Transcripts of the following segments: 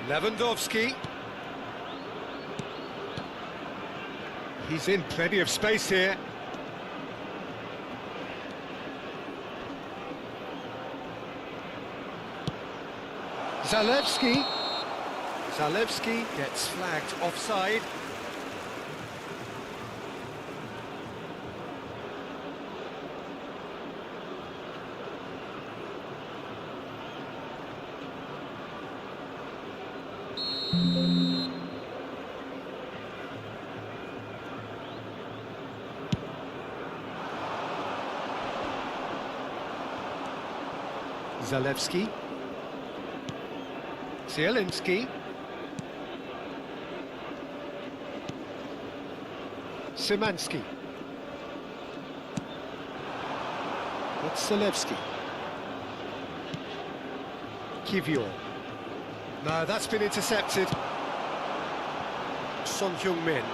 Lewandowski. He's in plenty of space here. Zalewski. Zalewski gets flagged offside. Zalewski. Zielinski. Szymanski. That's Zalewski. Kiwior. No, that's been intercepted. Son Heung-min.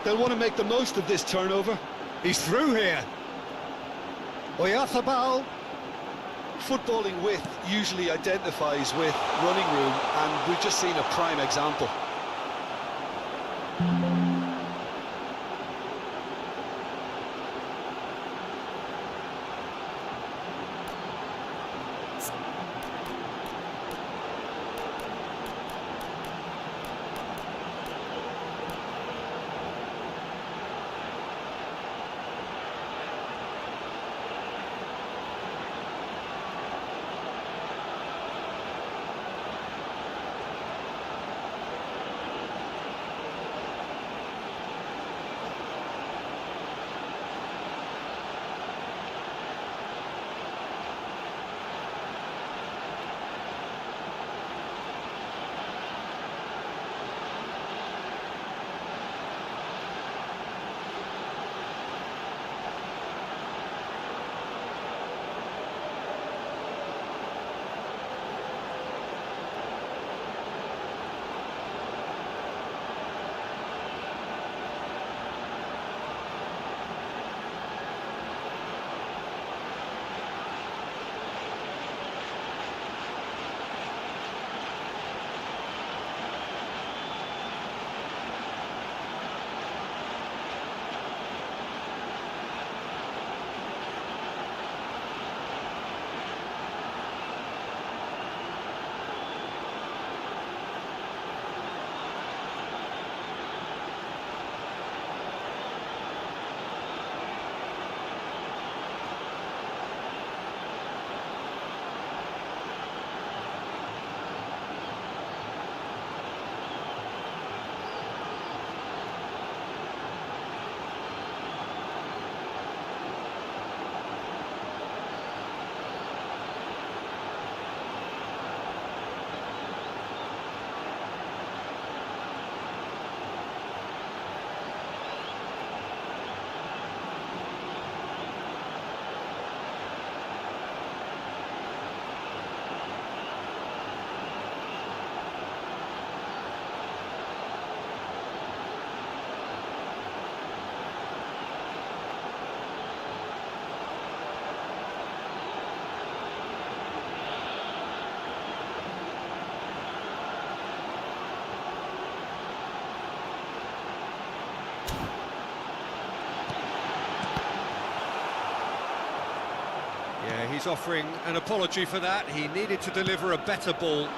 They'll want to make the most of this turnover. He's through here. Oyarzabal. Footballing width usually identifies with running room, and we've just seen a prime example. Yeah, he's offering an apology for that. He needed to deliver a better ball.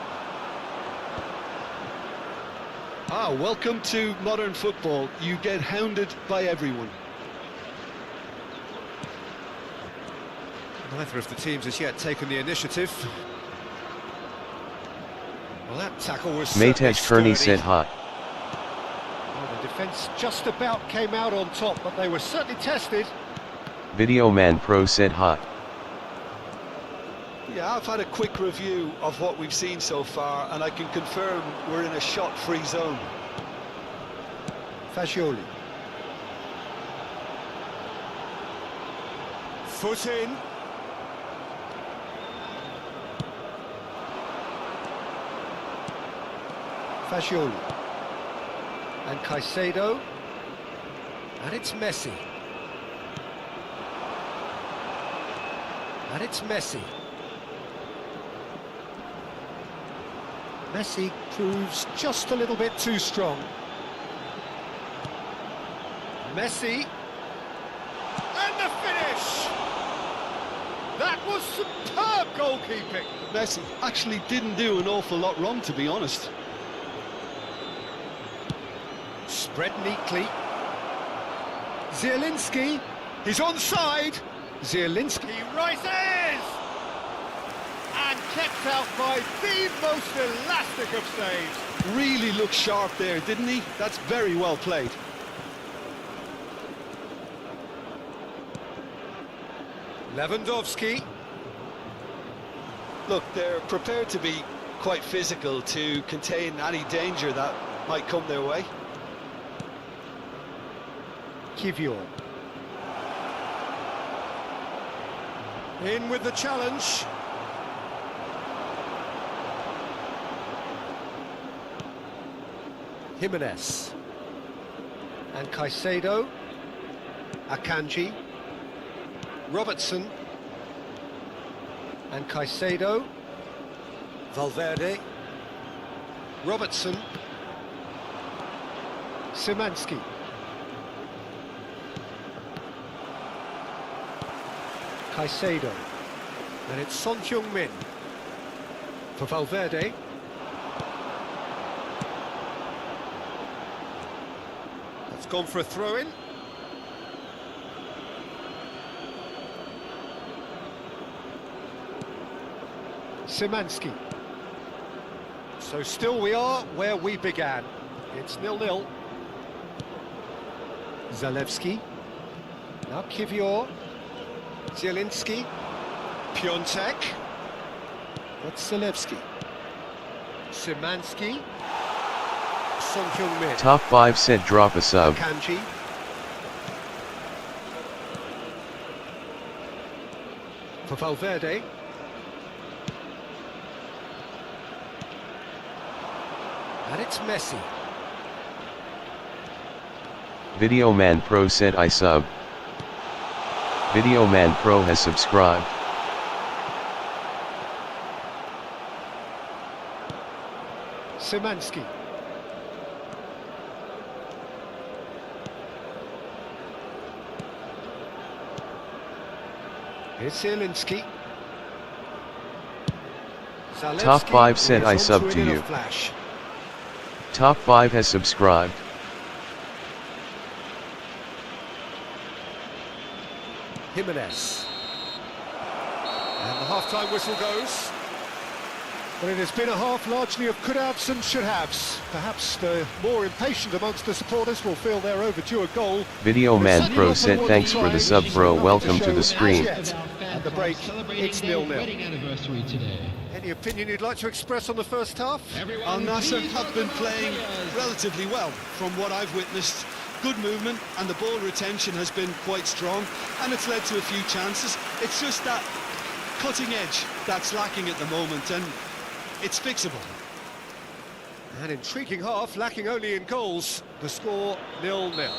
Welcome to modern football. You get hounded by everyone. Neither of the teams has yet taken the initiative. Well, that tackle was Matej Kearney said hot. Well, the defence just about came out on top, but they were certainly tested. Video Man Pro said hot. Yeah, I've had a quick review of what we've seen so far, and I can confirm we're in a shot-free zone. Fagioli. Foot in. Fagioli. And Caicedo. And it's Messi. And it's Messi. Messi proves just a little bit too strong. Messi. And the finish! That was superb goalkeeping. Messi actually didn't do an awful lot wrong, to be honest. Spread neatly. Zielinski. He's onside. Zielinski rises! And kept out by the most elastic of saves. Really looked sharp there, didn't he? That's very well played. Lewandowski. Look, they're prepared to be quite physical to contain any danger that might come their way. Kivior. In with the challenge. Jimenez. And Caicedo. Akanji. Robertson. And Caicedo. Valverde. Robertson. Szymanski. Caicedo. And it's Son Heung-min for Valverde. That's gone for a throw-in. Szymanski. So still we are where we began. It's 0-0. Zalewski. Now Kivior. Zielinski. Piontek. That's Zalewski. Szymanski. Son Heung-min. Top 5 said drop a sub. Kanji. For Valverde. And it's Messi. Video Man Pro said I sub. Video Man Pro has subscribed. Szymanski. Here's Zielinski. Top 5 said I sub to you. Flash. Top 5 has subscribed. Jimenez. And the half-time whistle goes. Well, it has been a half largely of could-haves and should-haves. Perhaps the more impatient amongst the supporters will feel they're overdue a goal. Video Man Pro said thanks for the sub, bro. Welcome to the stream. At the break, it's 0-0. Any opinion you'd like to express on the first half? Al Nassr have been playing relatively well from what I've witnessed. Good movement and the ball retention has been quite strong, and it's led to a few chances. It's just that cutting edge that's lacking at the moment, and it's fixable. An intriguing half, lacking only in goals. The score 0-0.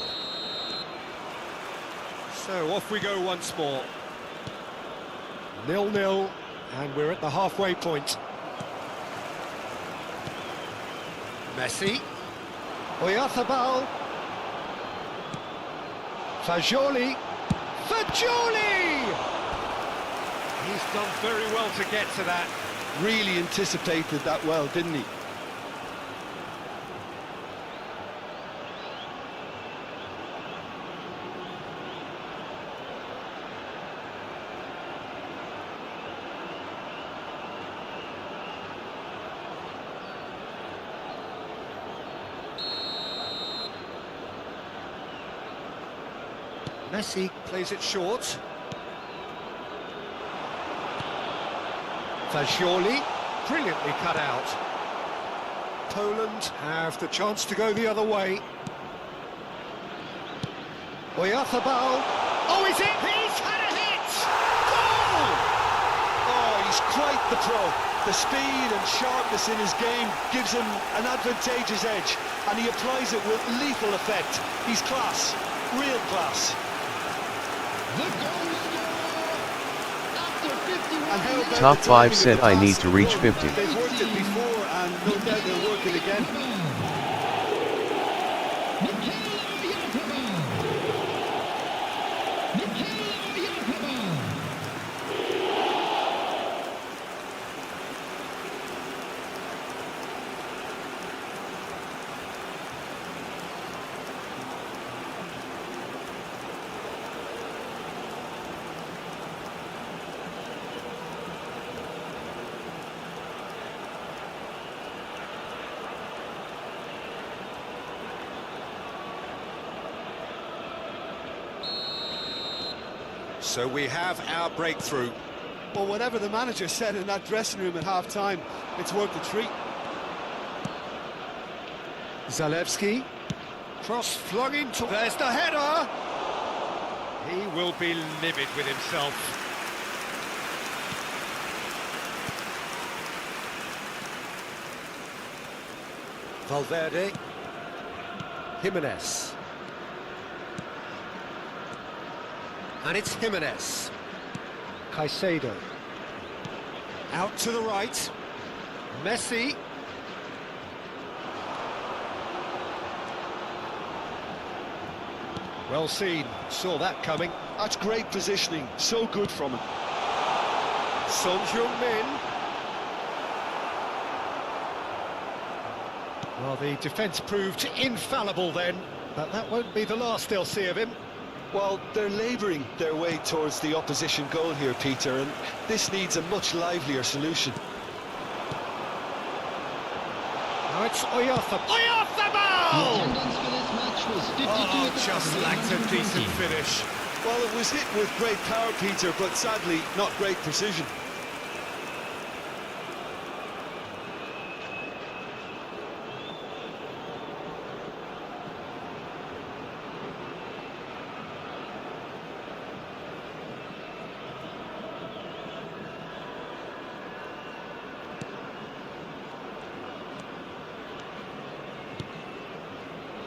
So off we go once more. 0-0, and we're at the halfway point. Messi. Oyarzabal. Fagioli. He's done very well to get to that. Really anticipated that well, didn't he? Messi plays it short. Fagioli, brilliantly cut out. Poland have the chance to go the other way. Oyarzabal. Oh, is it? He's had a hit! Goal! Oh, he's quite the pro. The speed and sharpness in his game gives him an advantageous edge, and he applies it with lethal effect. He's class, real class. The goal scorer, And how about Top the 5 timing of said the I need pass to reach the goal? 50. They've worked it before, and no doubt they'll work it again. So we have our breakthrough. Well, whatever the manager said in that dressing room at half-time, it's worth the treat. Zalewski. Cross flung into... There's the header! He will be livid with himself. Valverde. Jimenez. And it's Jimenez. Caicedo. Out to the right. Messi. Well seen. Saw that coming. That's great positioning. So good from him. Son Heung-min. Well, the defence proved infallible then, but that won't be the last they'll see of him. Well, they're labouring their way towards the opposition goal here, Peter, and this needs a much livelier solution. Now it's Oyarzabal. Oyarzabal! Oh, just lacked a decent finish. Well, it was hit with great power, Peter, but sadly, not great precision.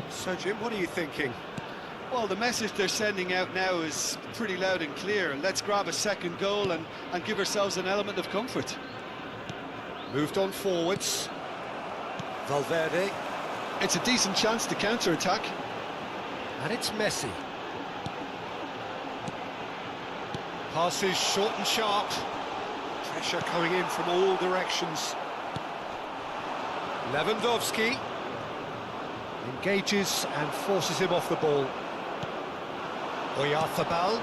So, Jim, what are you thinking? Well, the message they're sending out now is pretty loud and clear. Let's grab a second goal and give ourselves an element of comfort. Moved on forwards. Valverde. It's a decent chance to counter-attack. And it's Messi. Passes short and sharp. Pressure coming in from all directions. Lewandowski. Engages and forces him off the ball. Oyarzabal.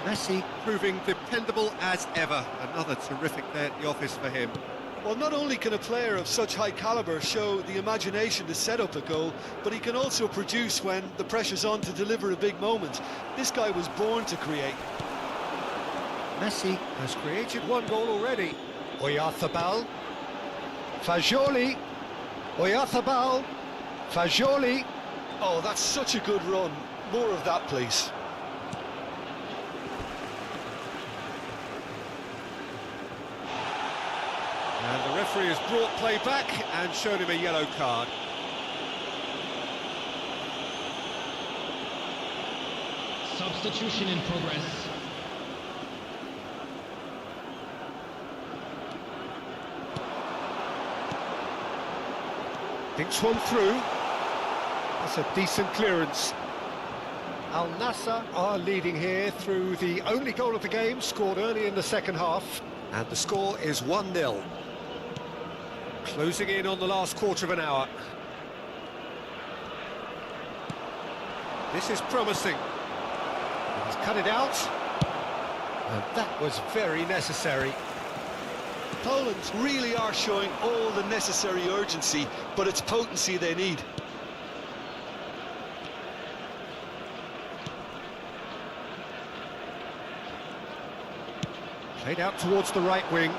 Messi proving dependable as ever. Another terrific day at the office for him. Well, not only can a player of such high calibre show the imagination to set up a goal, but he can also produce when the pressure's on to deliver a big moment. This guy was born to create. Messi has created one goal already. Oyarzabal. Fagioli. Oyarzabal. Fagioli. Oh, that's such a good run. More of that, please. And the referee has brought play back and shown him a yellow card. Substitution in progress. Thinks one through. That's a decent clearance. Al Nassr are leading here through the only goal of the game, scored early in the second half. And the score is 1-0. Closing in on the last quarter of an hour. This is promising. He's cut it out. And that was very necessary. Poland really are showing all the necessary urgency, but it's potency they need. Played out towards the right wing.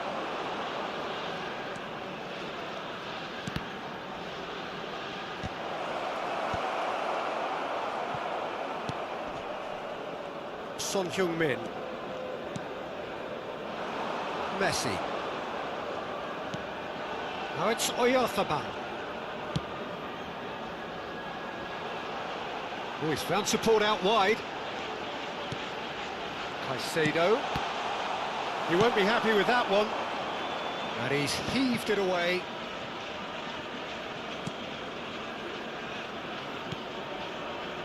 Son Heung-min. Messi. Now it's Oyarzabal. Oh, he's found support out wide. Caicedo. He won't be happy with that one. And he's heaved it away.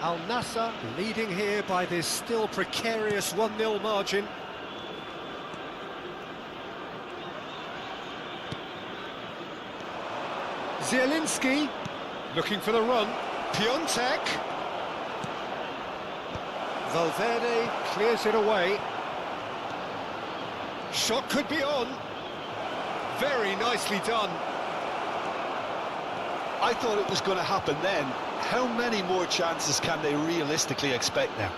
Al Nassr leading here by this still precarious 1-0 margin. Zielinski looking for the run. Piontek. Valverde clears it away. Shot could be on. Very nicely done. I thought it was going to happen then. How many more chances can they realistically expect now?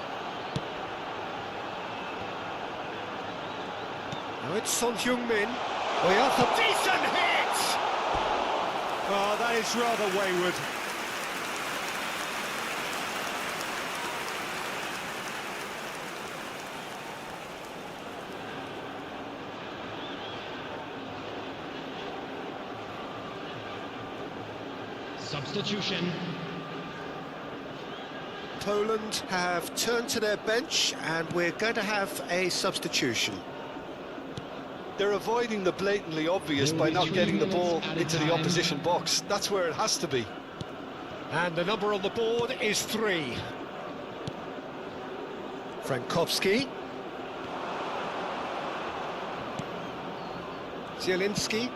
Now it's Son Heung-min. Oyata, decent hit! Oh, that is rather wayward. Substitution. Poland have turned to their bench and we're going to have a substitution. They're avoiding the blatantly obvious by not getting the ball into the opposition box. That's where it has to be. And the number on the board is 3. Frankowski. Zielinski.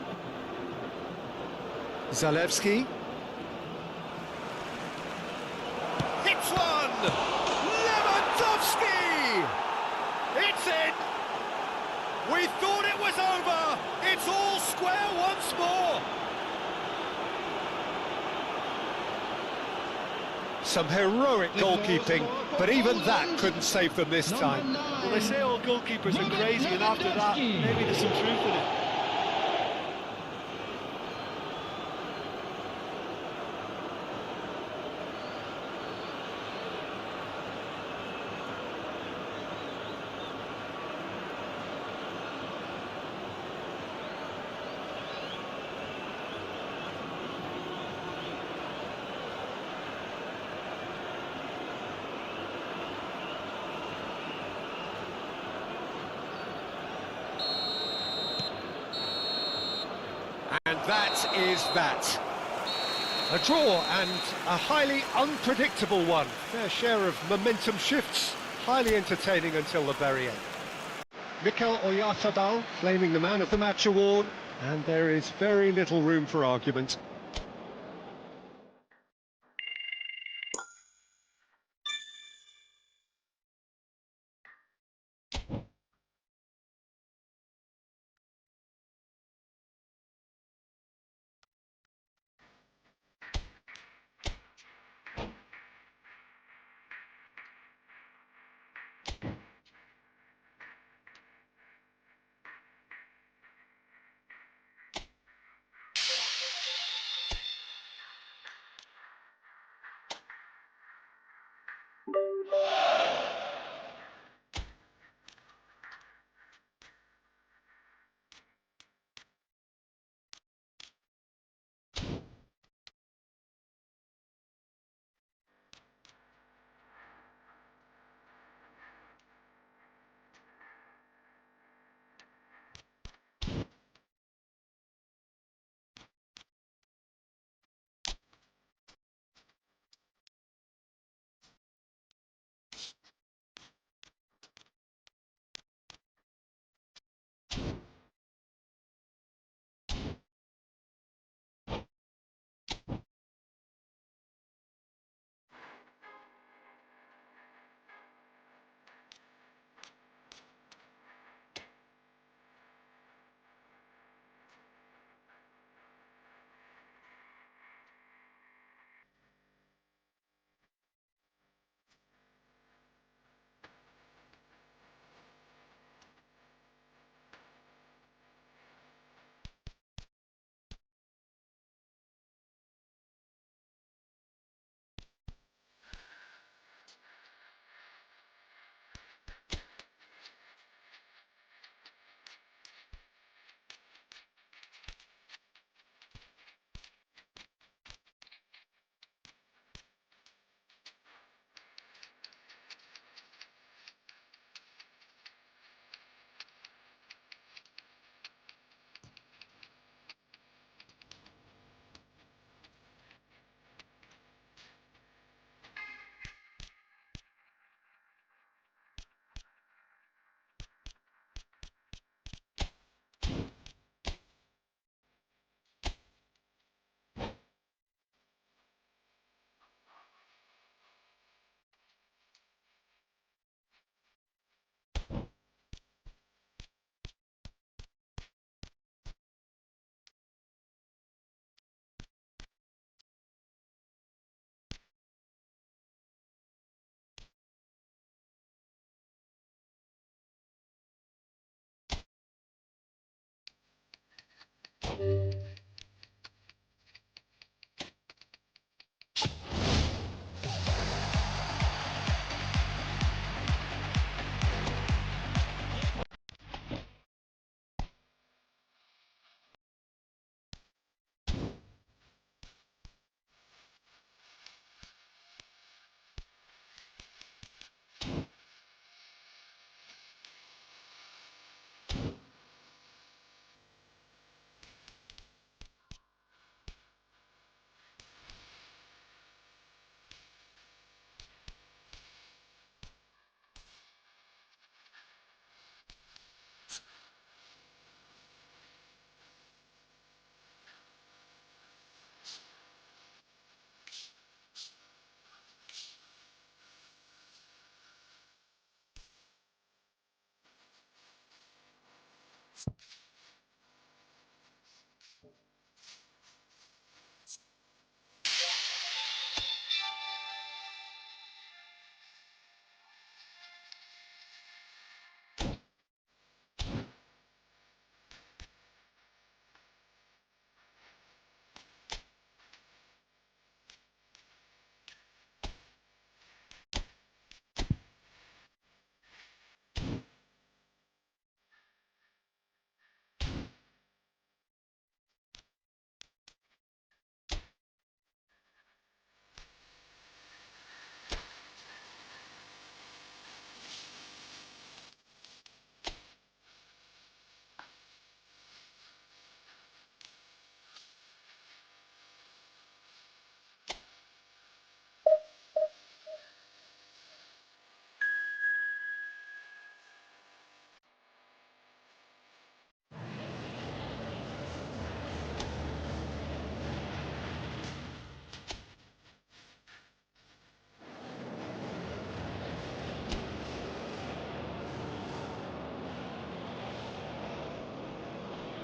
Zalewski. Hits one! Lewandowski! It's in! We thought it was over! It's all square once more! Some heroic goalkeeping, but even that couldn't save them this time. Well, they say all goalkeepers are crazy, and after that, maybe there's some truth in it. And that is that. A draw and a highly unpredictable one. Fair share of momentum shifts, highly entertaining until the very end. Mikel Oyarzabal claiming the Man of the Match award, and there is very little room for argument.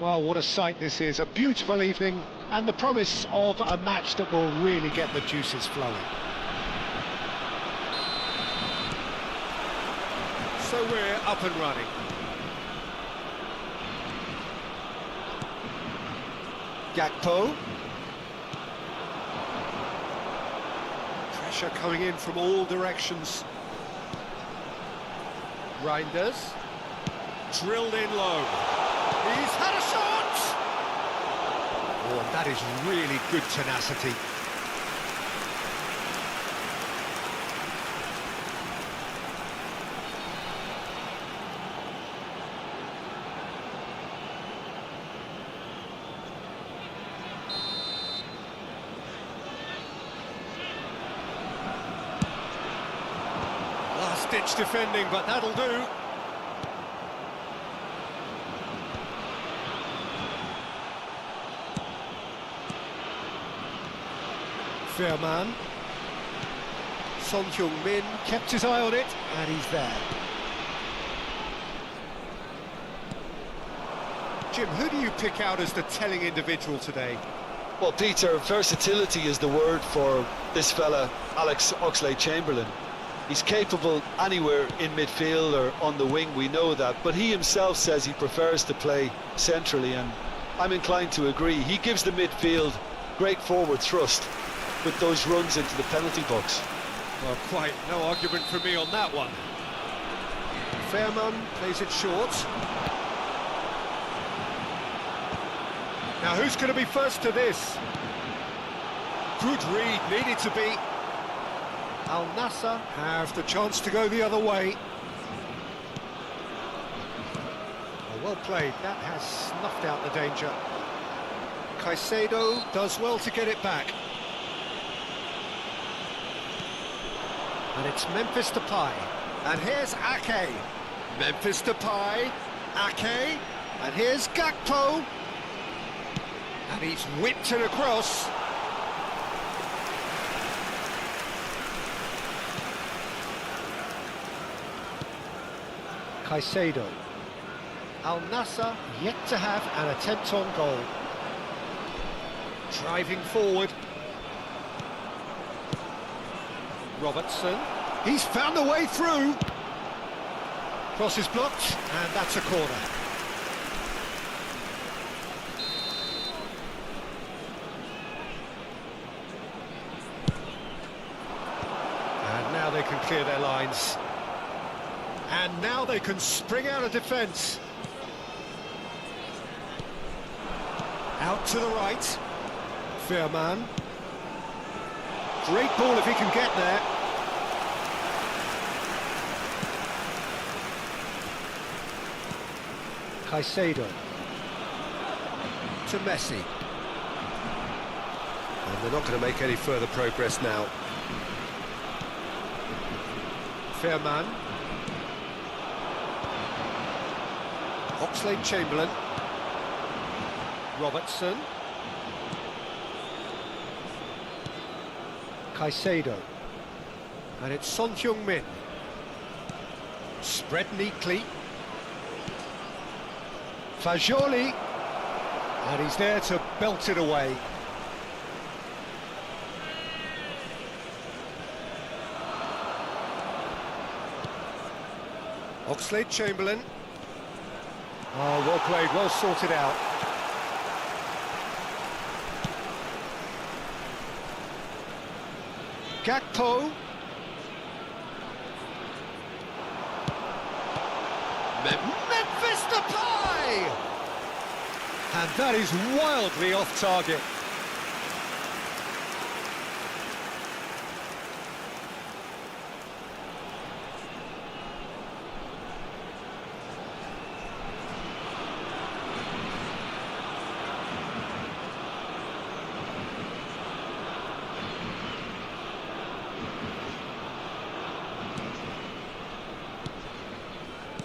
Well, what a sight this is. A beautiful evening and the promise of a match that will really get the juices flowing. So we're up and running. Gakpo. Pressure coming in from all directions. Reinders. Drilled in low. He's had a shot! Oh, that is really good tenacity. Last-ditch defending, but that'll do. Fair man. Son Heung-min kept his eye on it, and he's there. Jim, who do you pick out as the telling individual today? Well, Peter, versatility is the word for this fella, Alex Oxlade-Chamberlain. He's capable anywhere in midfield or on the wing, we know that, but he himself says he prefers to play centrally, and I'm inclined to agree. He gives the midfield great forward thrust with those runs into the penalty box. Well, quite no argument from me on that one. Fairman plays it short. Now who's going to be first to this? Good read, needed to be. Al Nassr have the chance to go the other way. Oh, well played, that has snuffed out the danger. Caicedo does well to get it back. And it's Memphis Depay. And here's Ake. Memphis Depay. Ake. And here's Gakpo. And he's whipped it across. Caicedo. Al Nassr yet to have an attempt on goal. Driving forward. Robertson, he's found a way through. Cross is blocked, and that's a corner. Now they can clear their lines. And now they can spring out of defence. Out to the right. Fair man. Great ball if he can get there. Caicedo. To Messi. And they're not going to make any further progress now. Fair man. Oxlade-Chamberlain. Robertson. Caicedo. And it's Son Heung-min. Spread neatly. Fagioli. And he's there to belt it away. Oxlade-Chamberlain. Oh, well played, well sorted out. Gakpo. Memphis Depay! And that is wildly off target.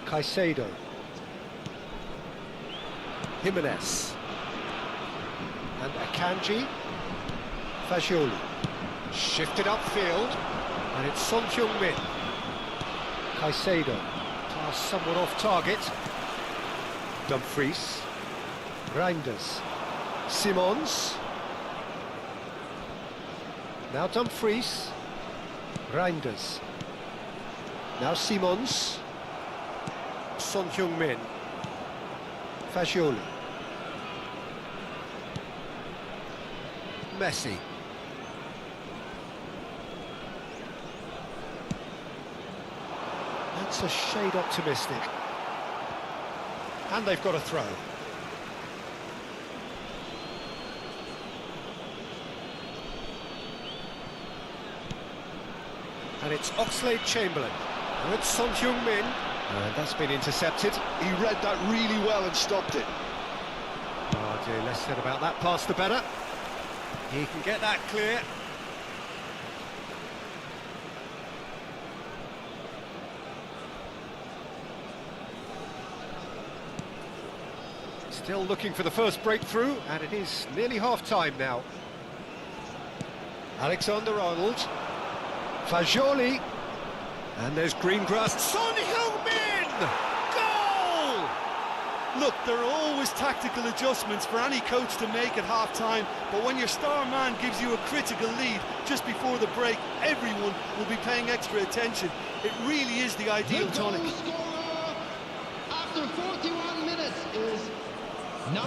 Caicedo. Jimenez. And Akanji. Fagioli. Shifted upfield. And it's Son Heung-min. Caicedo. Pass somewhat off target. Dumfries. Reinders. Simons. Now Dumfries. Reinders. Now Simons. Son Heung-min. Fagioli. Messi. That's a shade optimistic. And they've got a throw. And it's Oxlade-Chamberlain. And it's Son Heung-min. And that's been intercepted. He read that really well and stopped it. Oh dear, less said about that pass the better. He can get that clear. Still looking for the first breakthrough, and it is nearly half-time now. Alexander-Arnold. Fagioli. And there's green grass. Son Heung-min! Goal! Look, there are always tactical adjustments for any coach to make at half-time, but when your star man gives you a critical lead just before the break, everyone will be paying extra attention. It really is the ideal tonic. After 41 minutes is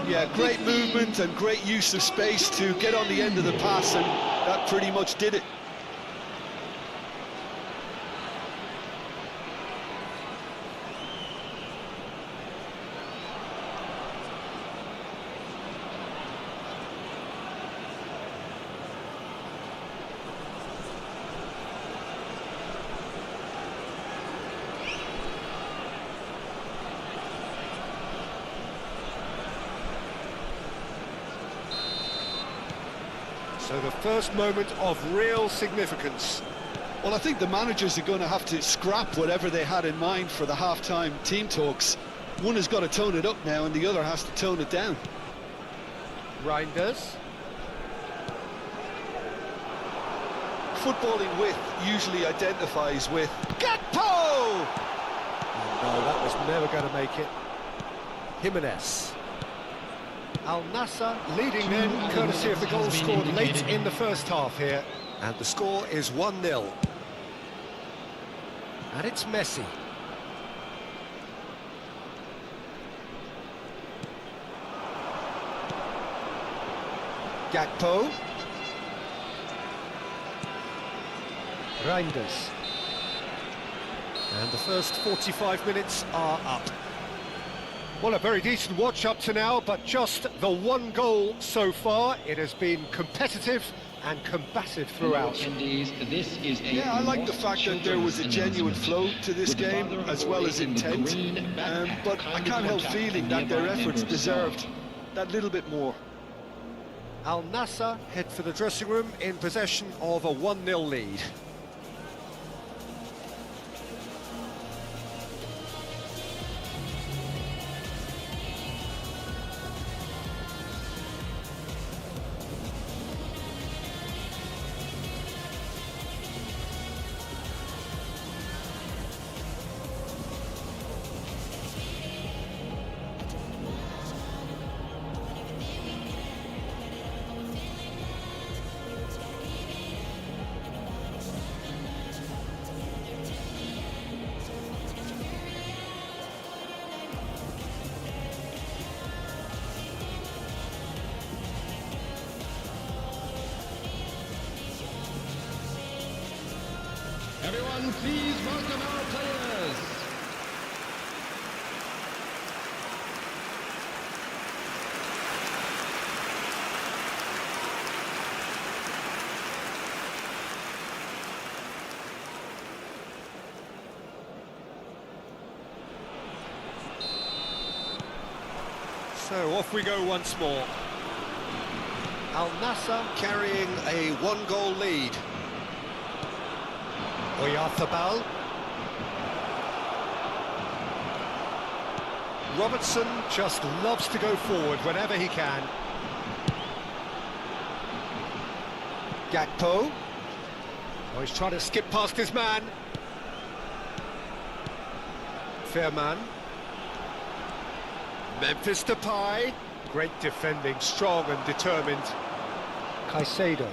Yeah, great movement and great use of space to get on the end of the pass, and that pretty much did it. So the first moment of real significance. Well, I think the managers are going to have to scrap whatever they had in mind for the half-time team talks. One has got to tone it up now and the other has to tone it down. Reinders. Footballing width usually identifies with... Gakpo! Oh, no, that was never going to make it. Jimenez. Al Nassr leading then, courtesy of the goal scored late in the first half here. And the score is 1-0. And it's Messi. Gakpo. Reinders. And the first 45 minutes are up. Well, a very decent watch up to now, but just the one goal so far. It has been competitive and combative throughout. Yeah, I like the fact that there was a genuine flow to this game, as well as intent. But I can't help feeling that their efforts deserved that little bit more. Al Nassr head for the dressing room in possession of a 1-0 lead. Everyone, please welcome our players. So off we go once more. Al Nassr carrying a 1-goal lead. Oyarthabal. Robertson just loves to go forward whenever he can. Gakpo. Oh, he's trying to skip past his man. Fairman. Memphis Depay. Great defending, strong and determined. Caicedo.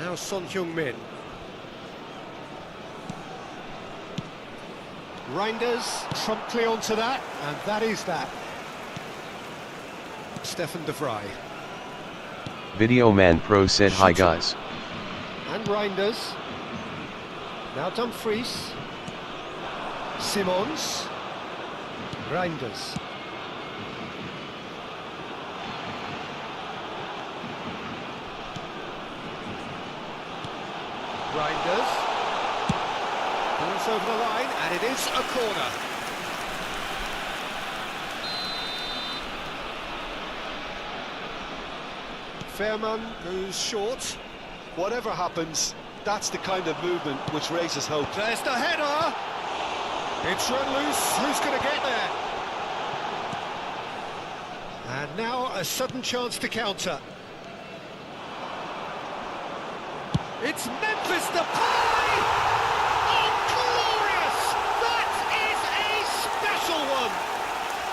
Now Son Heung-min. Reinders promptly onto that, and that is that. Stefan de Vrij. Video Man Pro said hi guys. And Reinders. Now Dumfries. Simons. Reinders. Reinders. Ball's over the line, and it is a corner. Fairman goes short. Whatever happens, that's the kind of movement which raises hope. There's the header! It's run loose, who's going to get there? And now a sudden chance to counter. It's Memphis Depay! Oh, glorious! That is a special one!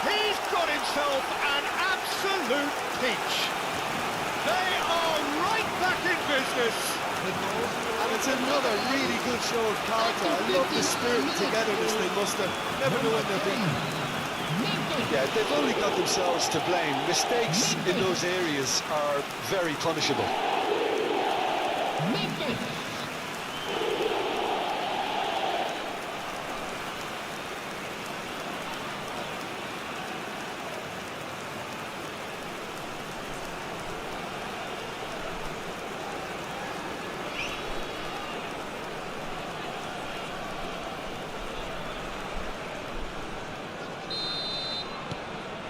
He's got himself an absolute peach. They are right back in business. And it's another really good show of character. I love the spirit and togetherness they muster. Never know when they're beaten. Yeah, they've only got themselves to blame. Mistakes in those areas are very punishable.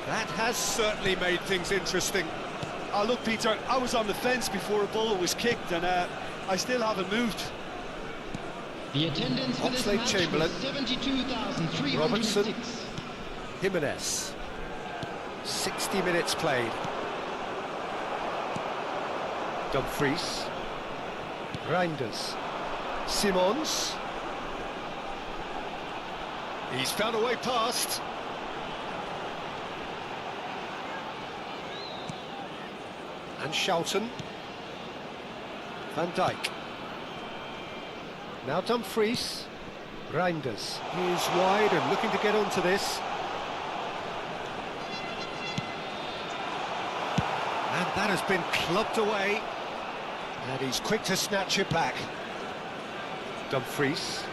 That has certainly made things interesting. Oh, look, Peter, I was on the fence before a ball was kicked, and I still haven't moved. The attendance for this match Chamberlain, was 72,306. Robertson, Jimenez. 60 minutes played. Dumfries. Reinders. Simons. He's found a way past. And Schouten. Van Dijk. Now Dumfries. Reinders. He's wide and looking to get onto this. And that has been clubbed away. And he's quick to snatch it back. Dumfries.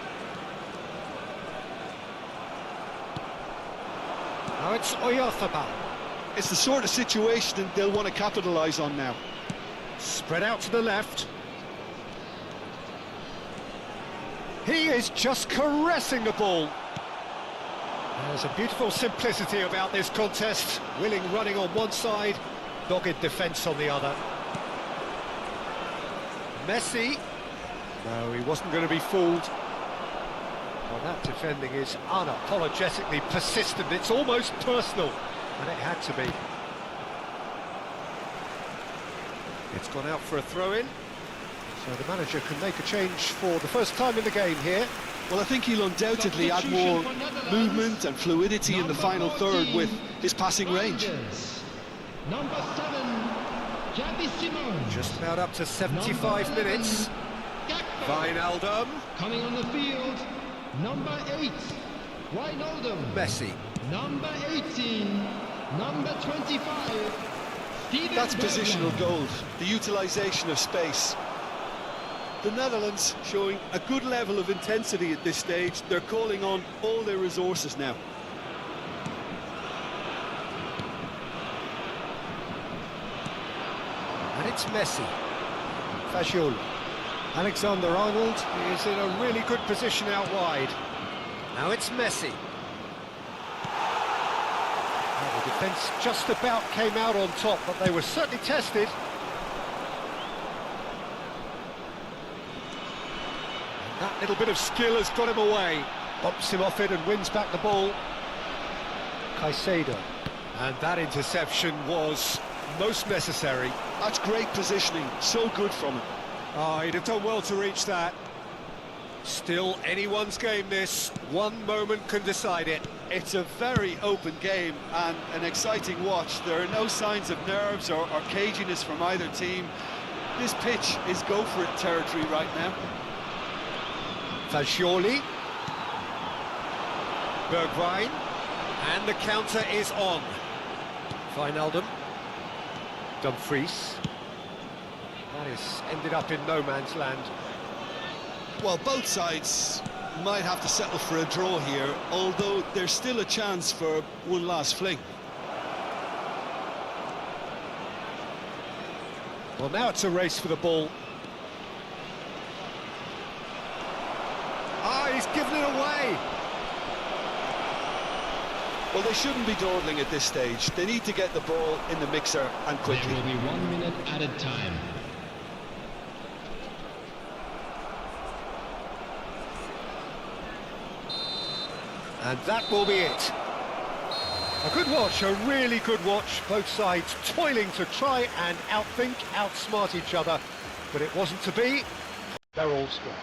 Now it's Oyarzabal. It's the sort of situation that they'll want to capitalise on now. Spread out to the left. He is just caressing the ball. There's a beautiful simplicity about this contest. Willing running on one side, dogged defence on the other. Messi. No, he wasn't going to be fooled. Well, that defending is unapologetically persistent. It's almost personal, and it had to be. It's gone out for a throw-in, so the manager can make a change for the first time in the game here. Well, I think he'll undoubtedly add more movement and fluidity in the final third with his passing range. Number 7, Javi Simon. Just about up to 75 minutes. Wijnaldum. Coming on the field, number 8, Ronaldo. Messi. Number 18, number 25, Steven That's Bergwijn. positional gold, the utilisation of space. The Netherlands showing a good level of intensity at this stage. They're calling on all their resources now. And it's Messi. Fagioli. Alexander-Arnold is in a really good position out wide. Now it's Messi. Well, the defence just about came out on top, but they were certainly tested. And that little bit of skill has got him away. Bumps him off it and wins back the ball. Caicedo. And that interception was most necessary. That's great positioning, so good from him. Oh, he'd have done well to reach that. Still anyone's game, this. One moment can decide it. It's a very open game and an exciting watch. There are no signs of nerves or caginess from either team. This pitch is go-for-it territory right now. Fagioli. Bergwijn. And the counter is on. Wijnaldum. Dumfries. That is ended up in no man's land. Well, both sides might have to settle for a draw here, although there's still a chance for one last fling. Well, now it's a race for the ball. Ah, he's given it away. Well, they shouldn't be dawdling at this stage. They need to get the ball in the mixer and quickly. There will be 1 minute added time. And that will be it. A good watch, a really good watch. Both sides toiling to try and outthink, outsmart each other. But it wasn't to be. They're all strong.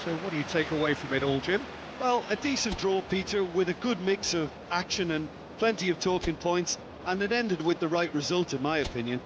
So what do you take away from it all, Jim? Well, a decent draw, Peter, with a good mix of action and plenty of talking points, and it ended with the right result, in my opinion.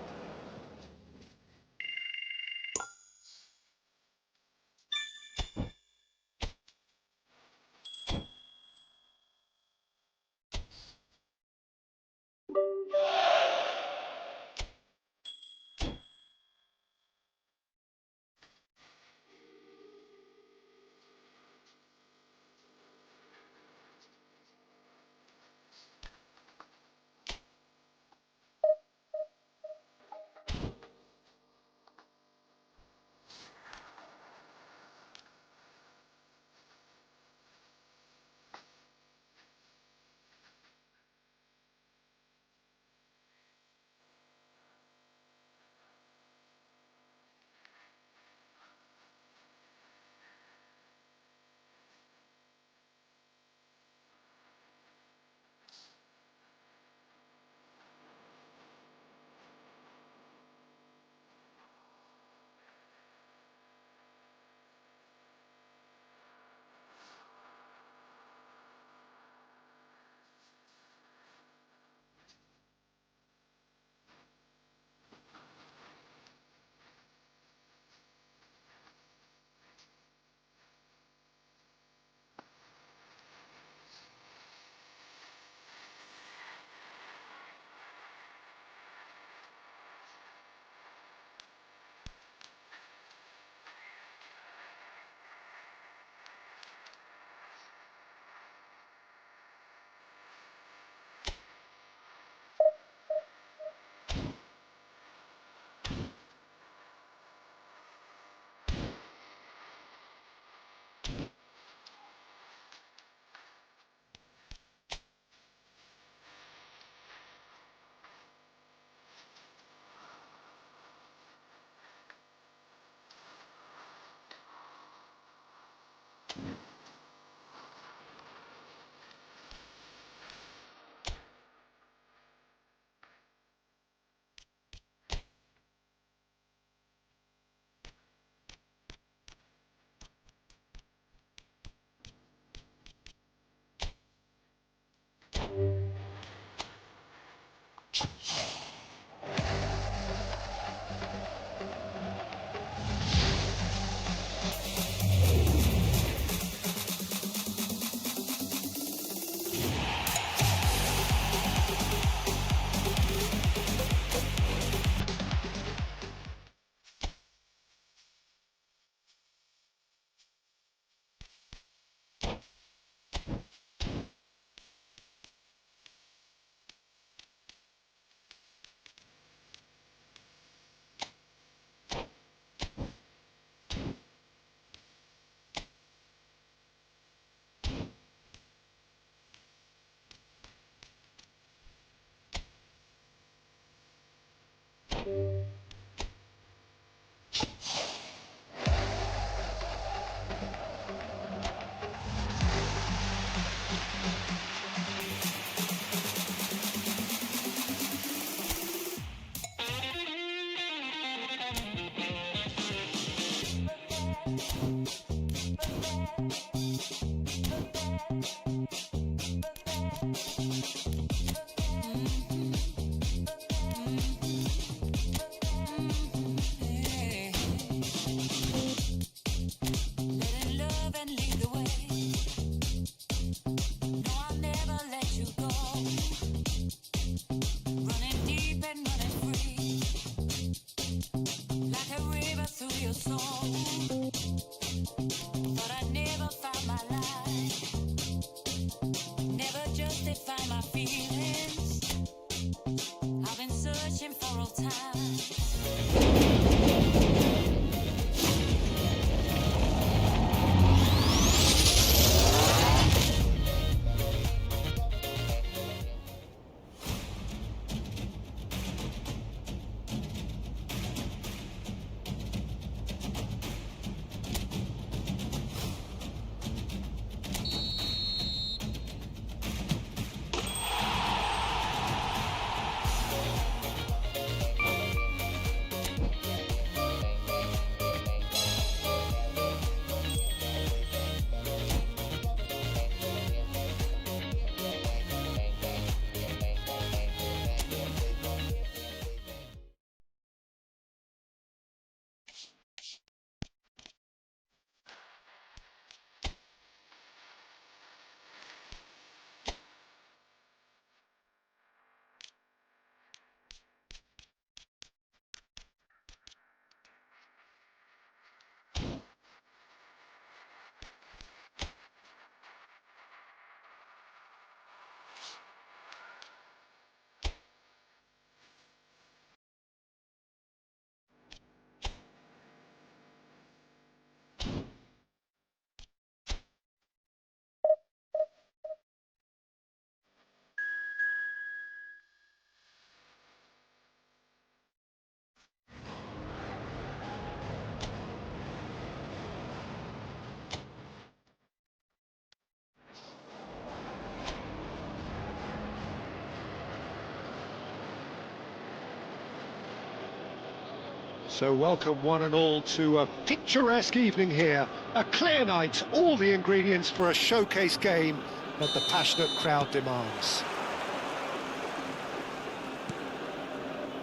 So welcome one and all to a picturesque evening here. A clear night, all the ingredients for a showcase game that the passionate crowd demands.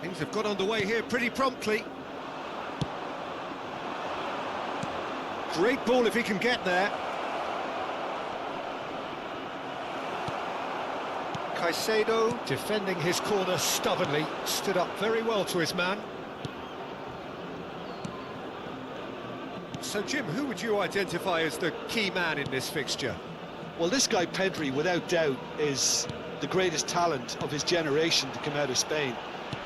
Things have got underway here pretty promptly. Great ball if he can get there. Caicedo defending his corner stubbornly, stood up very well to his man. So Jim, who would you identify as the key man in this fixture? Well, this guy Pedri, without doubt, is the greatest talent of his generation to come out of Spain.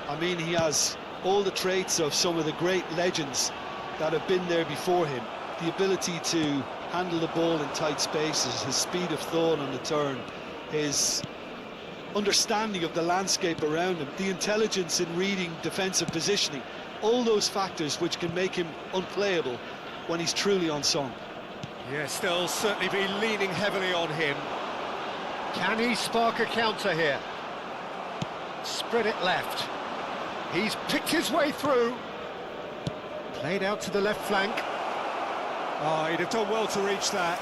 I mean, he has all the traits of some of the great legends that have been there before him. The ability to handle the ball in tight spaces, his speed of thought on the turn, his understanding of the landscape around him, the intelligence in reading defensive positioning, all those factors which can make him unplayable when he's truly on song. Yes, they'll certainly be leaning heavily on him. Can he spark a counter here? Spread it left. He's picked his way through. Played out to the left flank. Oh, he'd have done well to reach that.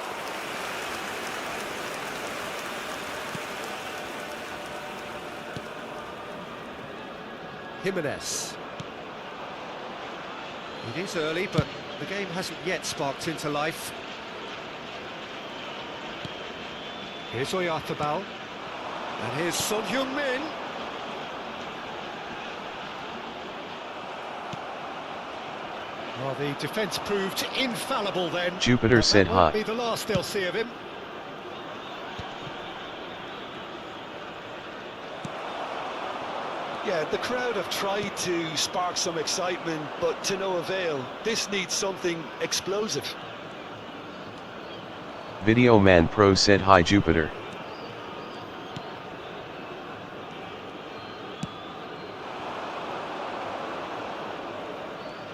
Jimenez. It is early, but the game hasn't yet sparked into life. Here's Oyarzabal. And here's Son Heung-min. Well, the defence proved infallible then. Jupiter said that won't hi. be the last they'll see of him. Yeah, the crowd have tried to spark some excitement, but to no avail. This needs something explosive. Video Man Pro said hi Jupiter.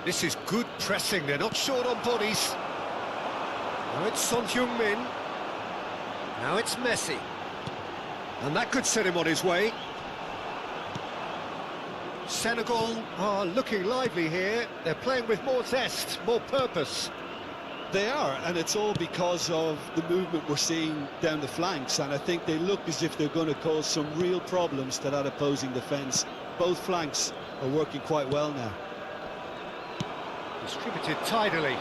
This is good pressing, they're not short on bodies. Now it's Son Heung-min. Now it's Messi. And that could set him on his way. Senegal are looking lively here. They're playing with more zest, more purpose. They are, and it's all because of the movement we're seeing down the flanks, and I think they look as if they're going to cause some real problems to that opposing defence. Both flanks are working quite well now. Distributed tidily.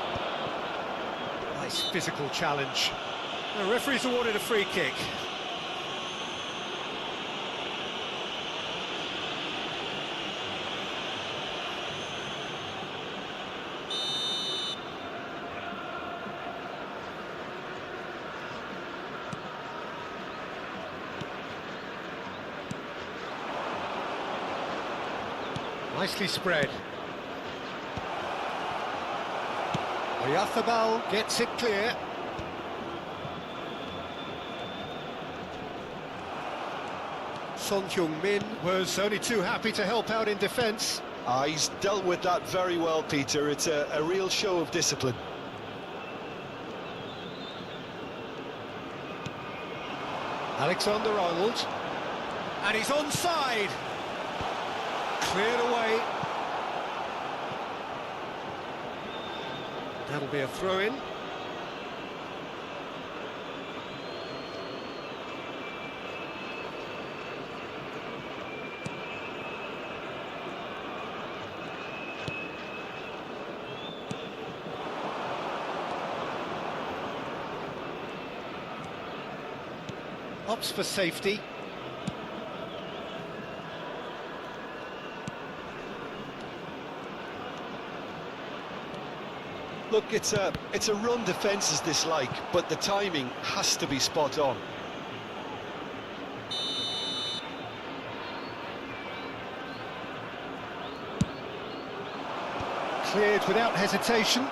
Nice physical challenge. The referee's awarded a free kick. Nicely spread. Oyarzabal gets it clear. Son Heung-min was only too happy to help out in defence. He's dealt with that very well, Peter. It's a real show of discipline. Alexander-Arnold. And he's onside. Cleared away. That'll be a throw-in. Opts for safety. Look, it's a run defences dislike, but the timing has to be spot on. Cleared without hesitation.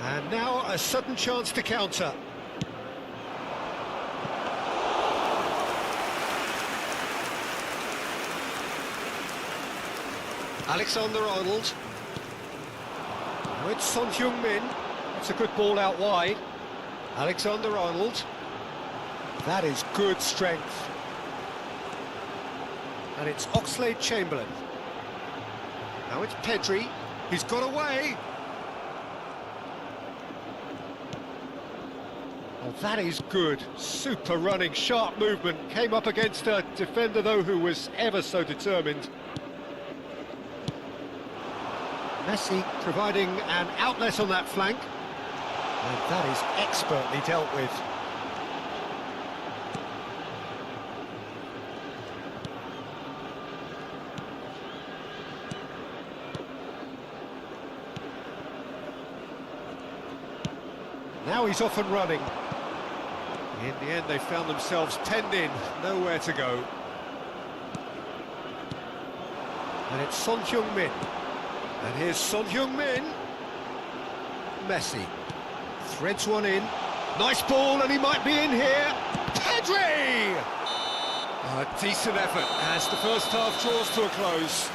And now a sudden chance to counter. Alexander-Arnold. Now it's Son Heung-min. It's a good ball out wide. Alexander-Arnold. That is good strength. And it's Oxlade-Chamberlain. Now it's Pedri. He's got away. Oh, that is good. Super running, sharp movement. Came up against a defender, though, who was ever so determined. Messi providing an outlet on that flank. And that is expertly dealt with. Now he's off and running. In the end, they found themselves penned in, nowhere to go. And it's Son Heung-min. And here's Son Heung-min. Messi. Threads one in. Nice ball, and he might be in here. Pedri! A decent effort as the first half draws to a close.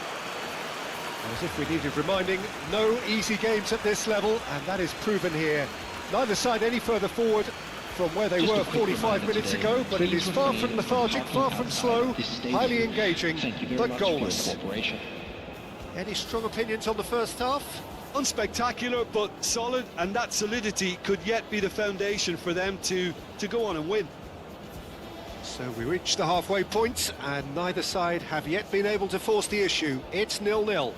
As if we needed reminding, no easy games at this level, and that is proven here. Neither side any further forward from where they were 45 minutes ago, but it is far from lethargic, far from slow, highly engaging, but goalless. Any strong opinions on the first half? Unspectacular, but solid, and that solidity could yet be the foundation for them to go on and win. So we reach the halfway point, and neither side have yet been able to force the issue. It's 0-0.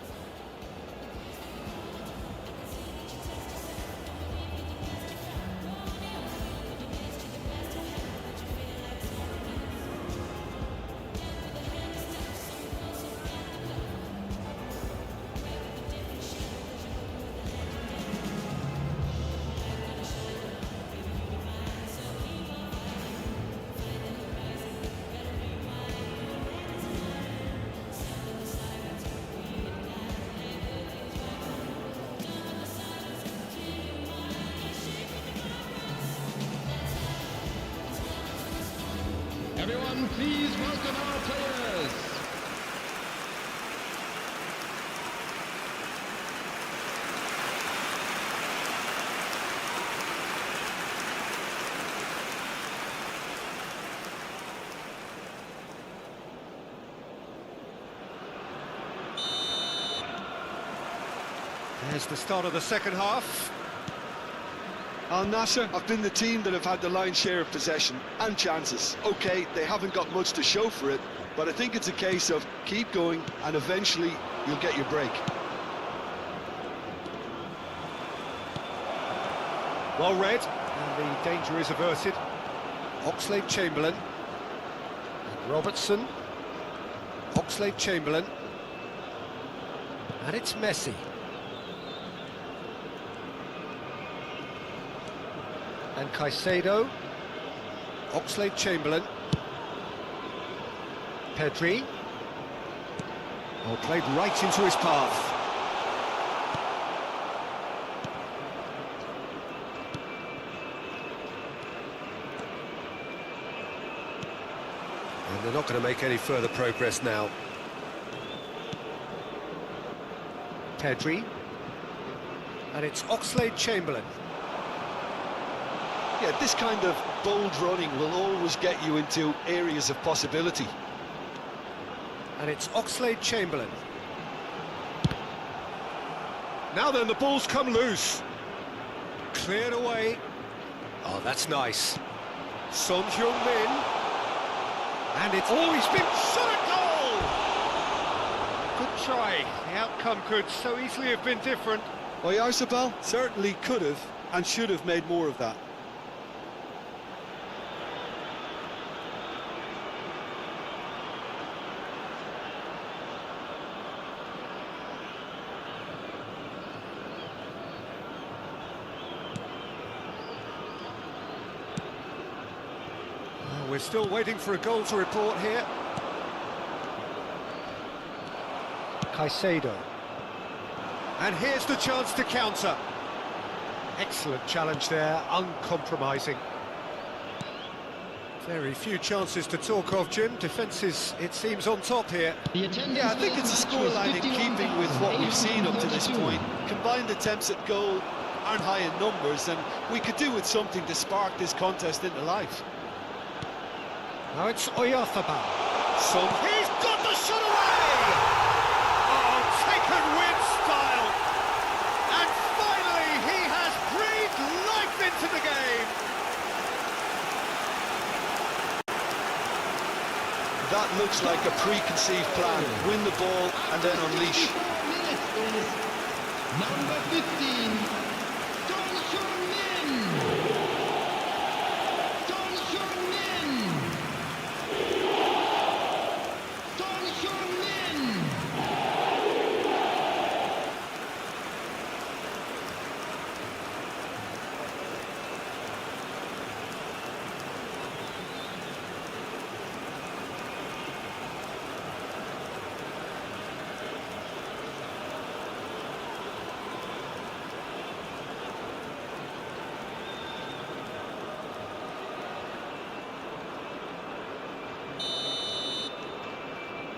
Everyone, please welcome our players. There's the start of the second half. Al Nassr have been the team that have had the lion's share of possession and chances. OK, they haven't got much to show for it, but I think it's a case of keep going and eventually you'll get your break. Well read, and the danger is averted. Oxlade-Chamberlain, Robertson, Oxlade-Chamberlain, and it's Messi. And Caicedo, Oxlade-Chamberlain, Pedri. Oh, played right into his path. And they're not going to make any further progress now. Pedri. And it's Oxlade-Chamberlain. Yeah, this kind of bold running will always get you into areas of possibility. And it's Oxlade-Chamberlain. Now then, the ball's come loose. Cleared away. Oh, that's nice. Son Heung-min. And it's... Oh, he's been shot at goal! Good try. The outcome could so easily have been different. Oyarzabal certainly could have and should have made more of that. We're still waiting for a goal to report here. Caicedo. And here's the chance to counter. Excellent challenge there, uncompromising. Very few chances to talk of, Jim. Defence is, it seems, on top here. Yeah, I think it's a scoreline in keeping with what we've seen up to this point. Combined attempts at goal aren't high in numbers, and we could do with something to spark this contest into life. Now it's Oyarzabal. Son, he's got the shot away! Oh, taken with style! And finally, he has breathed life into the game! That looks like a preconceived plan. Win the ball and then unleash. Number 15, Son Heung-min. Son Heung-min. Son Heung-min.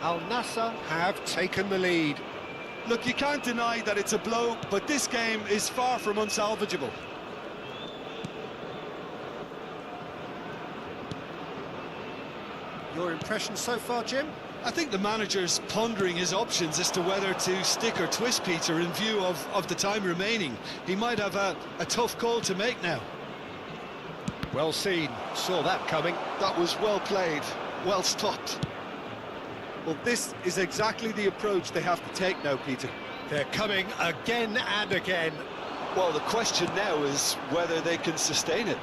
Al Nassr have taken the lead. Look, you can't deny that it's a blow, but this game is far from unsalvageable. Your impression so far, Jim? I think the manager's pondering his options as to whether to stick or twist Peter in view of the time remaining. He might have a tough call to make now. Well seen, saw that coming. That was well played, well stopped. Well, this is exactly the approach they have to take now, Peter. They're coming again and again. Well, the question now is whether they can sustain it.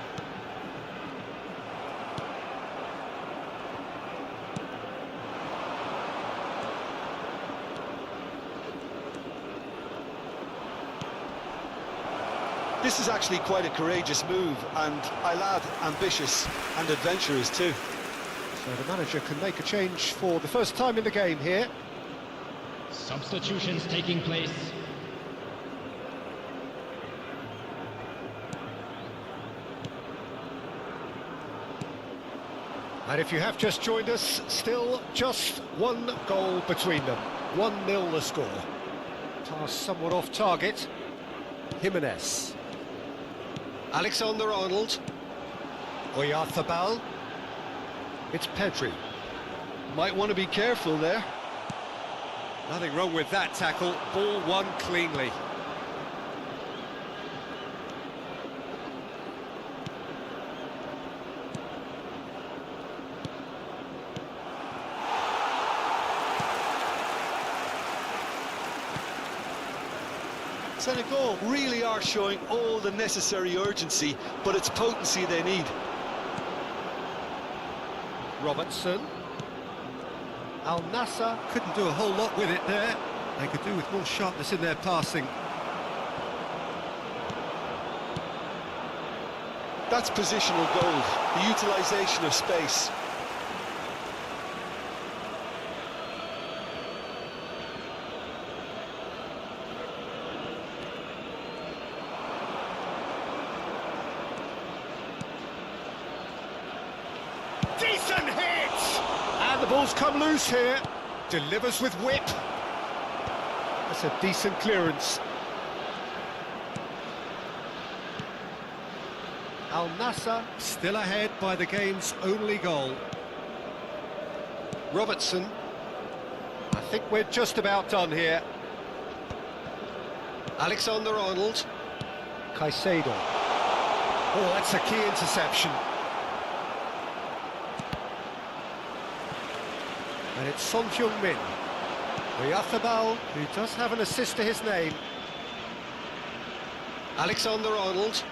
This is actually quite a courageous move, and I'll add ambitious and adventurous too. So the manager can make a change for the first time in the game here. Substitutions taking place. And if you have just joined us, still just one goal between them. 1-0 the score. Pass somewhat off target. Jimenez. Alexander-Arnold. Oyarzabal. It's Pedri. Might want to be careful there. Nothing wrong with that tackle. Ball won cleanly. Senegal really are showing all the necessary urgency, but it's potency they need. Robertson. Al Nassr couldn't do a whole lot with it there. They could do with more sharpness in their passing. That's positional gold, the utilisation of space. Decent hit! And the ball's come loose here. Delivers with whip. That's a decent clearance. Al Nassr still ahead by the game's only goal. Robertson. I think we're just about done here. Alexander-Arnold. Caicedo. Oh, that's a key interception. And it's Son Heung-min. Oyarzabal, who does have an assist to his name. Alexander-Arnold.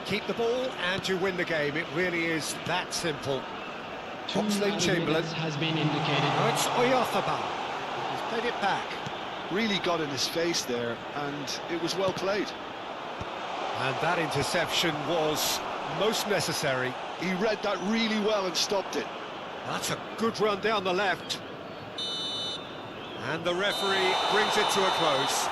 Keep the ball and you win the game. It really is that simple. Oxlade-Chamberlain has been indicated. Oh, it's Oyarzabal. He's played it back. Really got in his face there, and it was well played. And that interception was most necessary. He read that really well and stopped it. That's a good run down the left. And the referee brings it to a close.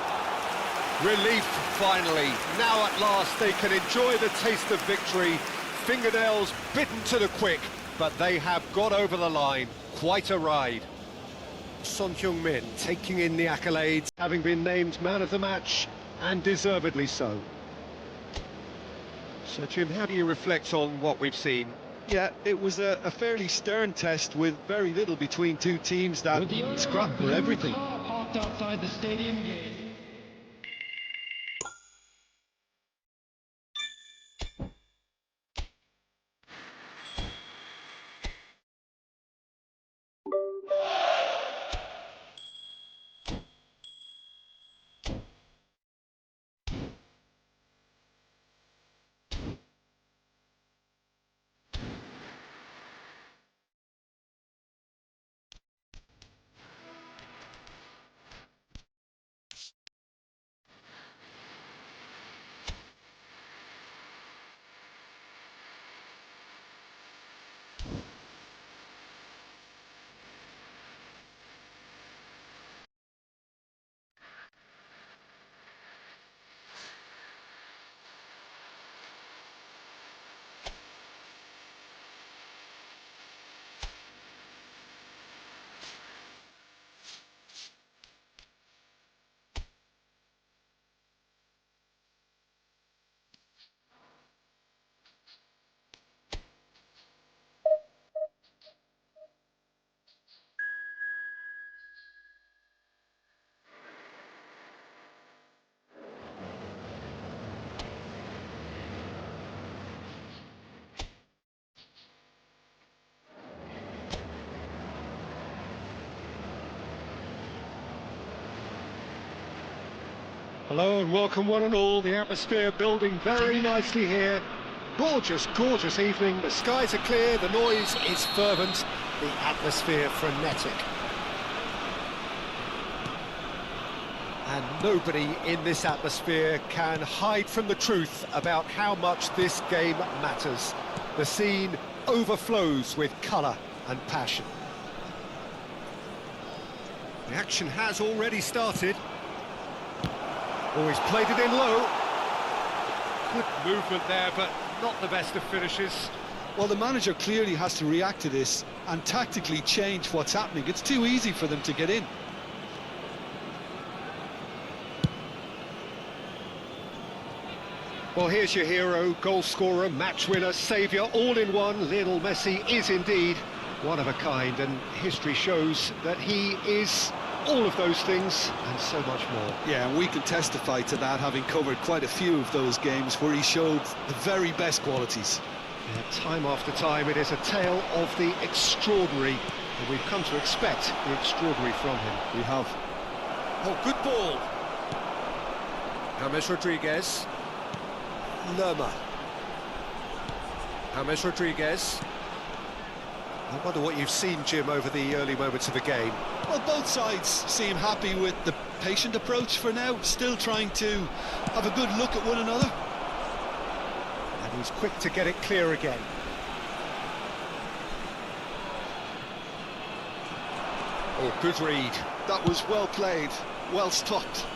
Relief, finally. Now at last they can enjoy the taste of victory. Fingernails bitten to the quick, but they have got over the line. Quite a ride. Son Heung-min taking in the accolades, having been named man of the match, and deservedly so. So, Jim, how do you reflect on what we've seen? Yeah, it was a fairly stern test with very little between two teams that With the owner scrapped of for blue everything. car parked outside the stadium gate. Hello and welcome one and all. The atmosphere building very nicely here. Gorgeous, gorgeous evening. The skies are clear, the noise is fervent, the atmosphere frenetic. And nobody in this atmosphere can hide from the truth about how much this game matters. The scene overflows with colour and passion. The action has already started. Oh, he's played it in low. Good movement there, but not the best of finishes. Well, the manager clearly has to react to this and tactically change what's happening. It's too easy for them to get in. Well, here's your hero, goal scorer, match winner, saviour, all in one. Lionel Messi is indeed one of a kind, and history shows that he is all of those things and so much more. Yeah, and we can testify to that, having covered quite a few of those games where he showed the very best qualities. Yeah, time after time, it is a tale of the extraordinary, and we've come to expect the extraordinary from him. We have. Oh, good ball. James Rodriguez. Lerma. James Rodriguez. I wonder what you've seen, Jim, over the early moments of the game. Well, both sides seem happy with the patient approach for now, still trying to have a good look at one another. And he's quick to get it clear again. Oh, good read. That was well played, well stopped.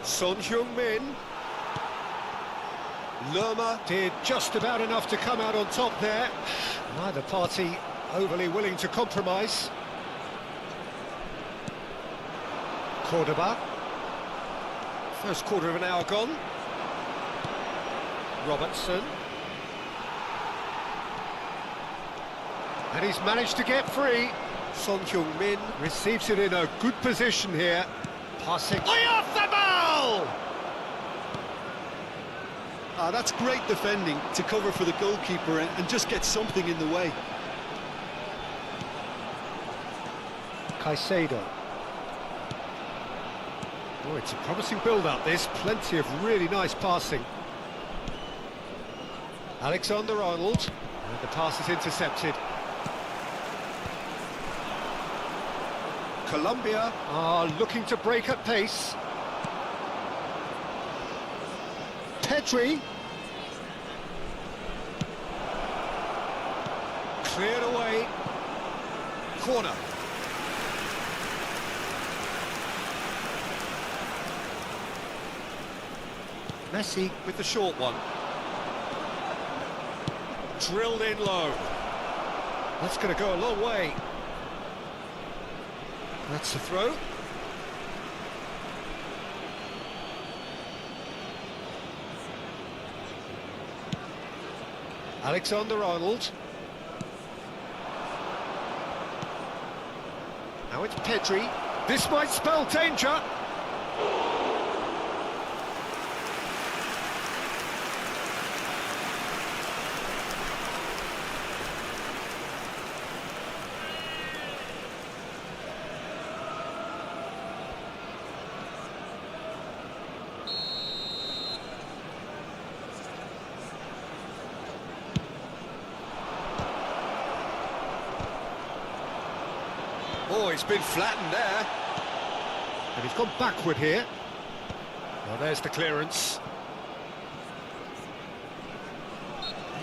Son Heung-min. Lerma did just about enough to come out on top there. Neither party overly willing to compromise. Cordoba. First quarter of an hour gone. Robertson. And he's managed to get free. Son Heung-min receives it in a good position here. Passing. Way off the ball! That's great defending to cover for the goalkeeper and just get something in the way. Caicedo. Oh, it's a promising build-up, this. Plenty of really nice passing. Alexander-Arnold. And the pass is intercepted. Colombia are looking to break at pace. Pedri. Cleared away. Corner. Messi with the short one. Drilled in low. That's going to go a long way. That's the throw. Alexander-Arnold. Now it's Pedri. This might spell danger. Oh, he's been flattened there. And he's gone backward here. Well, there's the clearance.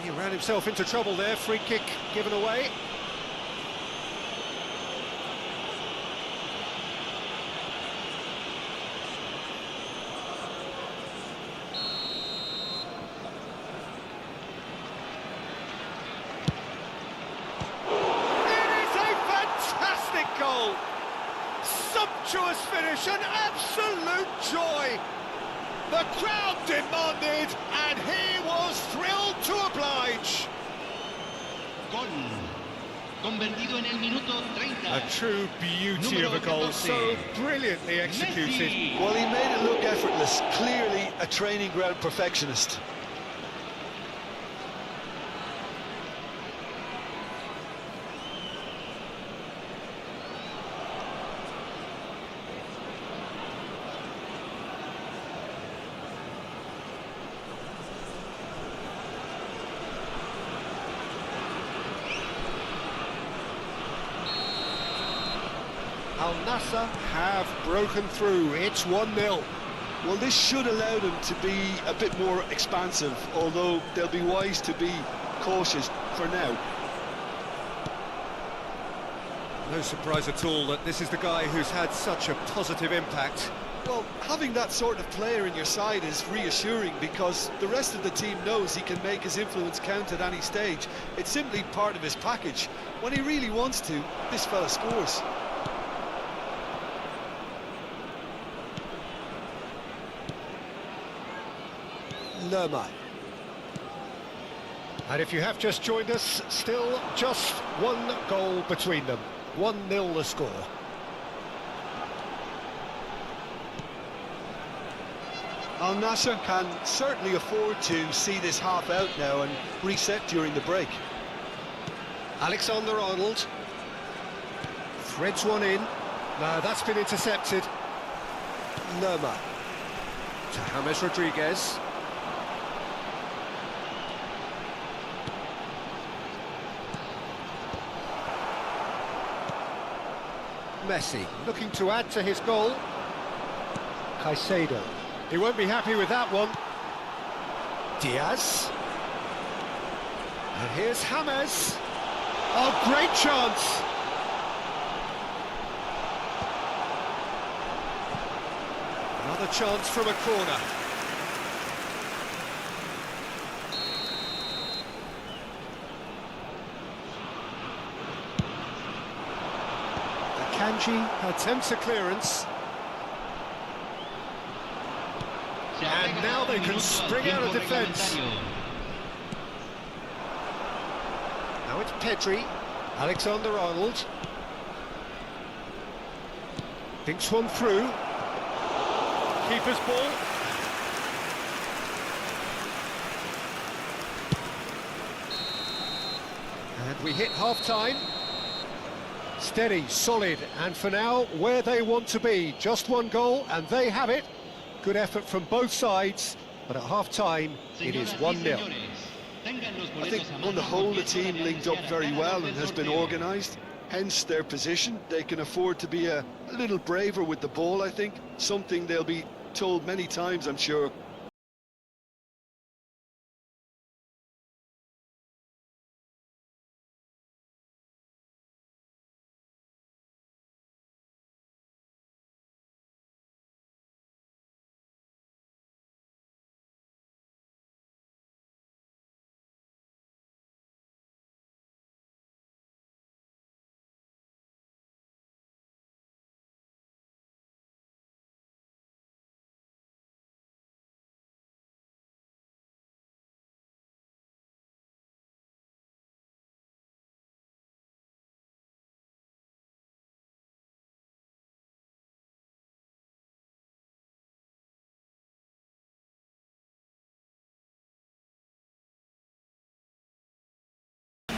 He ran himself into trouble there. Free kick given away. Goal. Sumptuous finish, an absolute joy. The crowd demanded, and he was thrilled to oblige. Gol. Convertido en el minuto 30. A true beauty of a goal, so brilliantly executed. Messi. Well, he made it look effortless, clearly a training ground perfectionist. Al Nassr have broken through. It's 1-0. Well, this should allow them to be a bit more expansive, although they'll be wise to be cautious for now. No surprise at all that this is the guy who's had such a positive impact. Well, having that sort of player in your side is reassuring because the rest of the team knows he can make his influence count at any stage. It's simply part of his package. When he really wants to, this fella scores. Lerma. And if you have just joined us, still just one goal between them. 1-0 the score. Al Nassr can certainly afford to see this half out now and reset during the break. Alexander-Arnold. Threads one in. No, that's been intercepted. Lerma. To James Rodriguez. Messi looking to add to his goal. Caicedo. He won't be happy with that one. Diaz. And here's James. Oh, great chance. Another chance from a corner. Kanji attempts a clearance. And now they can spring out of defence. Now it's Pedri. Alexander-Arnold. Thinks one through. Keeper's ball. And we hit half-time. Steady, solid, and for now, where they want to be. Just one goal, and they have it. Good effort from both sides, but at half-time, it is 1-0. I think on the whole, the team linked up very well and has been organised. Hence their position. They can afford to be a little braver with the ball, I think. Something they'll be told many times, I'm sure.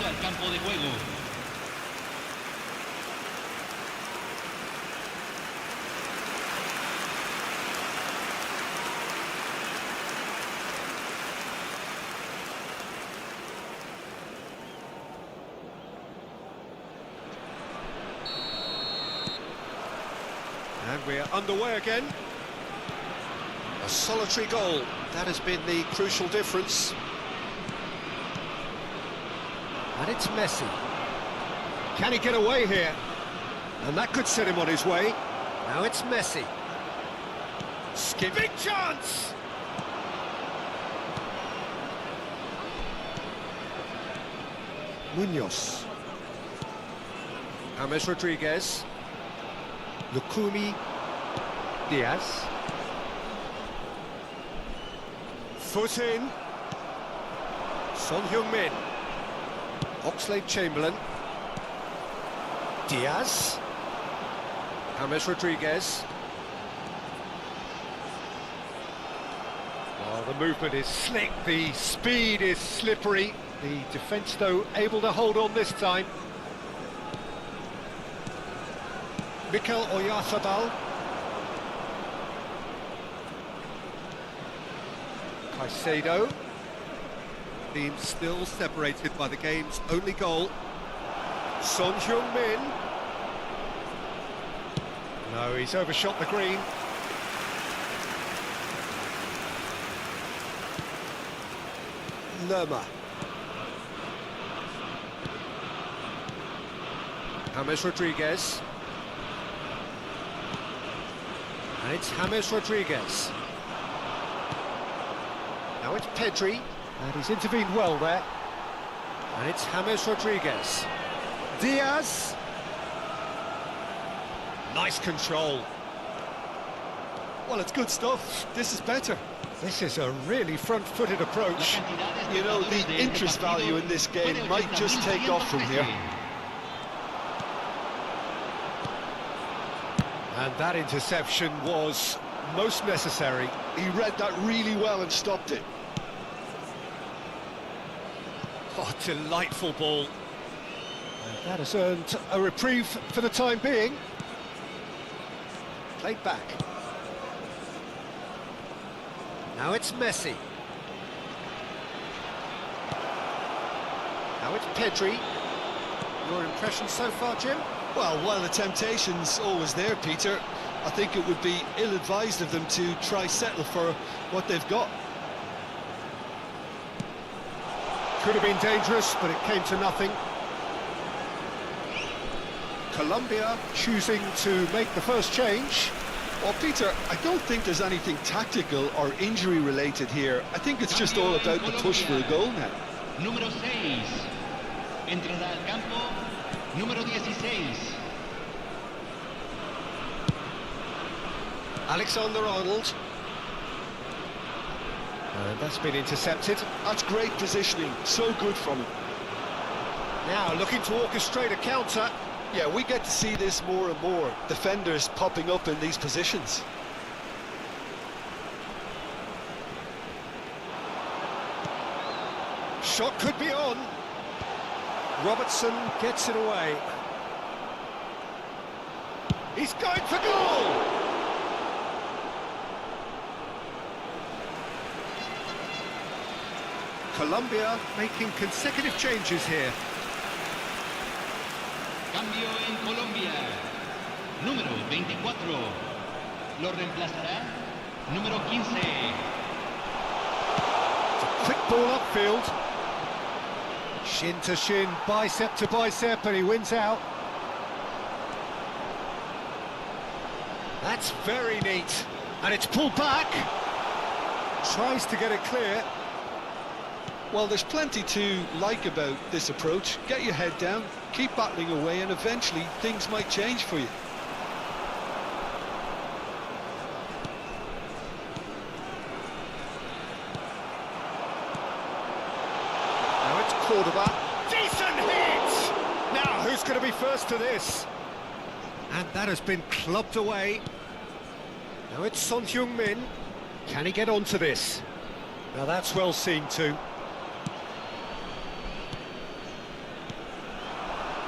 Al campo de juego. And we're underway again. A solitary goal. That has been the crucial difference. And it's Messi. Can he get away here? And that could set him on his way. Now it's Messi. Skip. Big chance! Munoz. James Rodriguez. Lukumi. Diaz. Foot in. Son Heung-min. Oxlade-Chamberlain. Diaz. James Rodriguez. Well, the movement is slick, the speed is slippery. The defence, though, able to hold on this time. Mikel Oyarzabal. Caicedo. Team still separated by the game's only goal. Son Heung-min. No, he's overshot the green. Lerma. James Rodriguez. And it's James Rodriguez. Now it's Pedri, and he's intervened well there. And it's James Rodriguez. Diaz. Nice control. Well, it's good stuff. This is better. This is a really front-footed approach. You know, the interest value in this game might just take off from here. And that interception was most necessary. He read that really well and stopped it. Oh, delightful ball. And that has earned a reprieve for the time being. Played back. Now it's Messi. Now it's Pedri. Your impression so far, Jim? Well, while the temptation's always there, Peter, I think it would be ill-advised of them to try settle for what they've got. Could have been dangerous, but it came to nothing. Colombia choosing to make the first change. Well, Peter, I don't think there's anything tactical or injury-related here. I think it's just all about the push for a goal now. Número 6. Entrará al campo. Número 16. Alexander-Arnold. And that's been intercepted. That's great positioning. So good from him. Now looking to orchestrate a counter. Yeah, we get to see this more and more. Defenders popping up in these positions. Shot could be on. Robertson gets it away. He's going for goal! Colombia making consecutive changes here. Cambio en Colombia. Número 24. Lo reemplazará. Número 15. It's a quick ball upfield. Shin to shin, bicep to bicep, and he wins out. That's very neat. And it's pulled back. Tries to get it clear. Well, there's plenty to like about this approach. Get your head down, keep battling away, and eventually things might change for you. Now it's Cordoba. Decent hit! Now, who's going to be first to this? And that has been clubbed away. Now it's Son Heung-min. Can he get onto this? Now that's well seen too.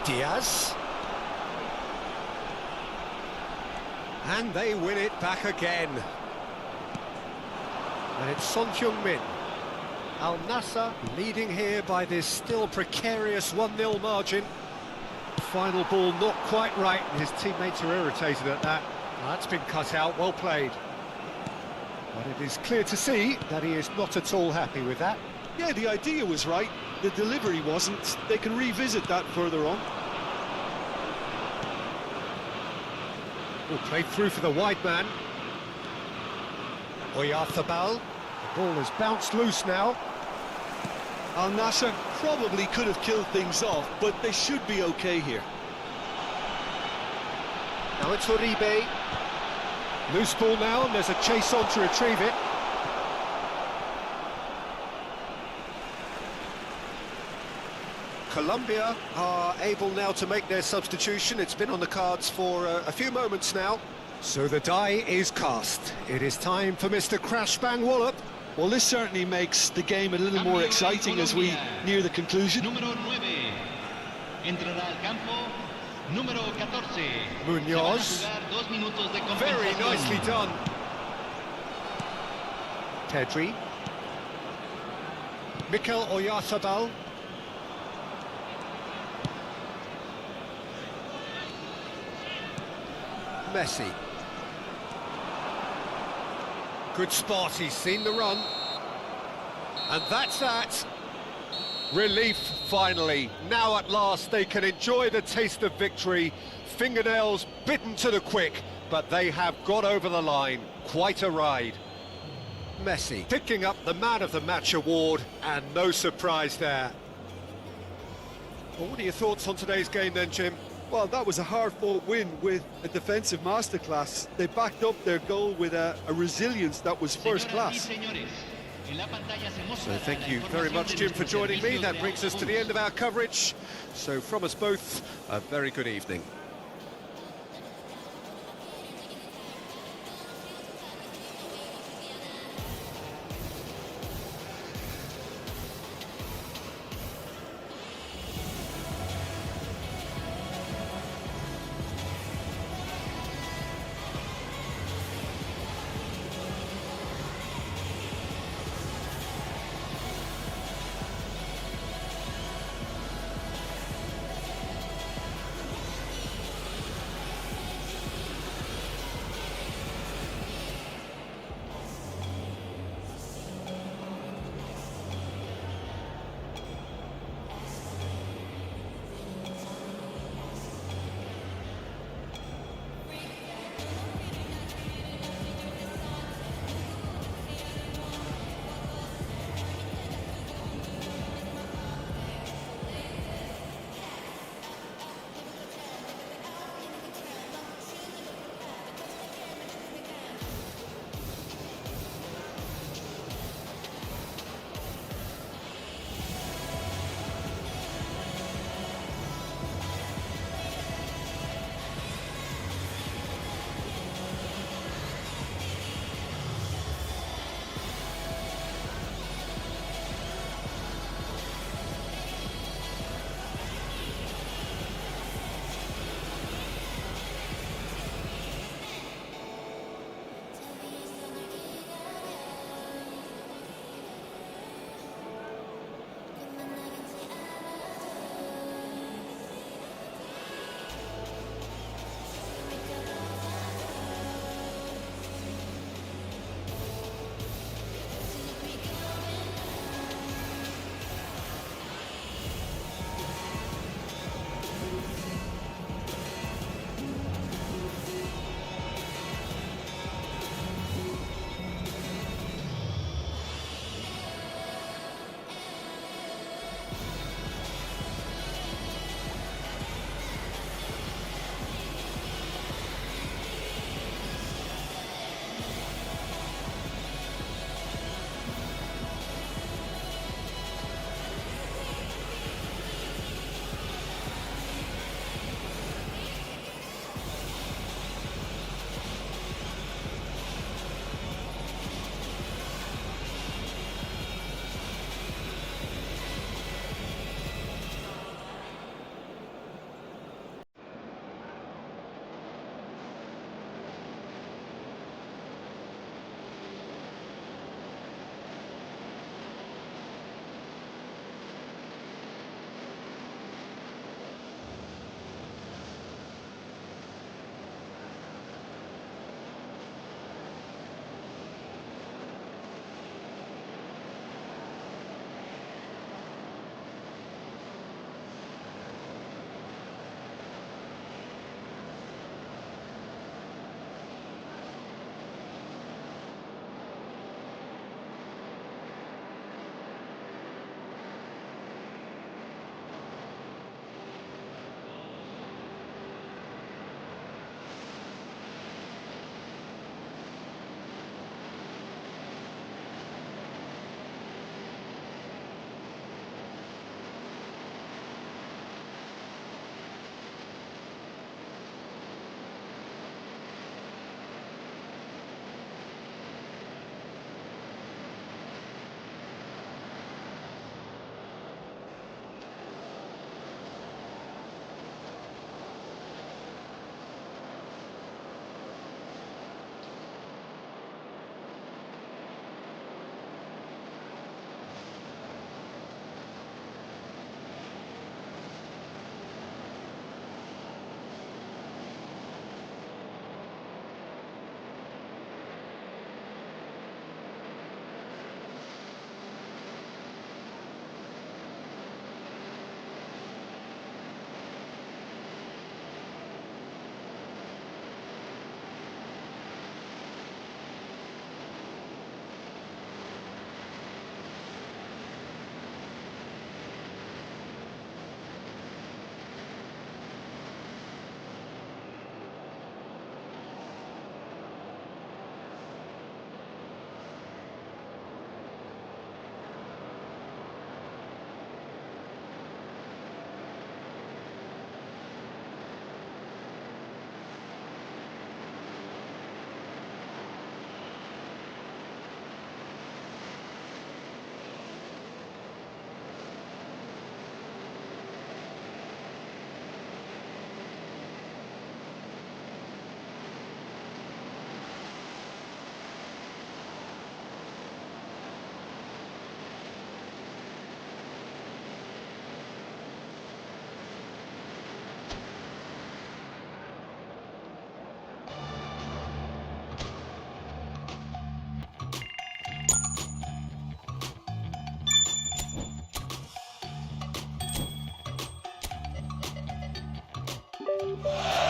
Diaz. And they win it back again. And it's Son Heung-min. Al Nassr leading here by this still precarious 1-0 margin. Final ball not quite right, and his teammates are irritated at that. Well, that's been cut out, well played. But it is clear to see that he is not at all happy with that. Yeah, the idea was right, the delivery wasn't. They can revisit that further on. Well, played through for the wide man. Oyarzabal. The ball has bounced loose now. Al Nassr probably could have killed things off, but they should be okay here. Now it's Uribe. Loose ball now, and there's a chase on to retrieve it. Colombia are able now to make their substitution. It's been on the cards for a few moments now. So the die is cast. It is time for Mr. Crash Bang Wallop. Well, this certainly makes the game a little more exciting as we near the conclusion. Número 9. Entrará al campo. Número 14. Munoz. Very nicely done. Pedri. Mikel Oyarzabal. Messi. Good spot, he's seen the run. And that's that. Relief, finally. Now at last they can enjoy the taste of victory. Fingernails bitten to the quick, but they have got over the line. Quite a ride. Messi picking up the Man of the Match award, and no surprise there. Well, what are your thoughts on today's game then, Jim? Well, that was a hard-fought win with a defensive masterclass. They backed up their goal with a resilience that was first class. So thank you very much, Jim, for joining me. That brings us to the end of our coverage. So from us both, a very good evening. Ronaldo.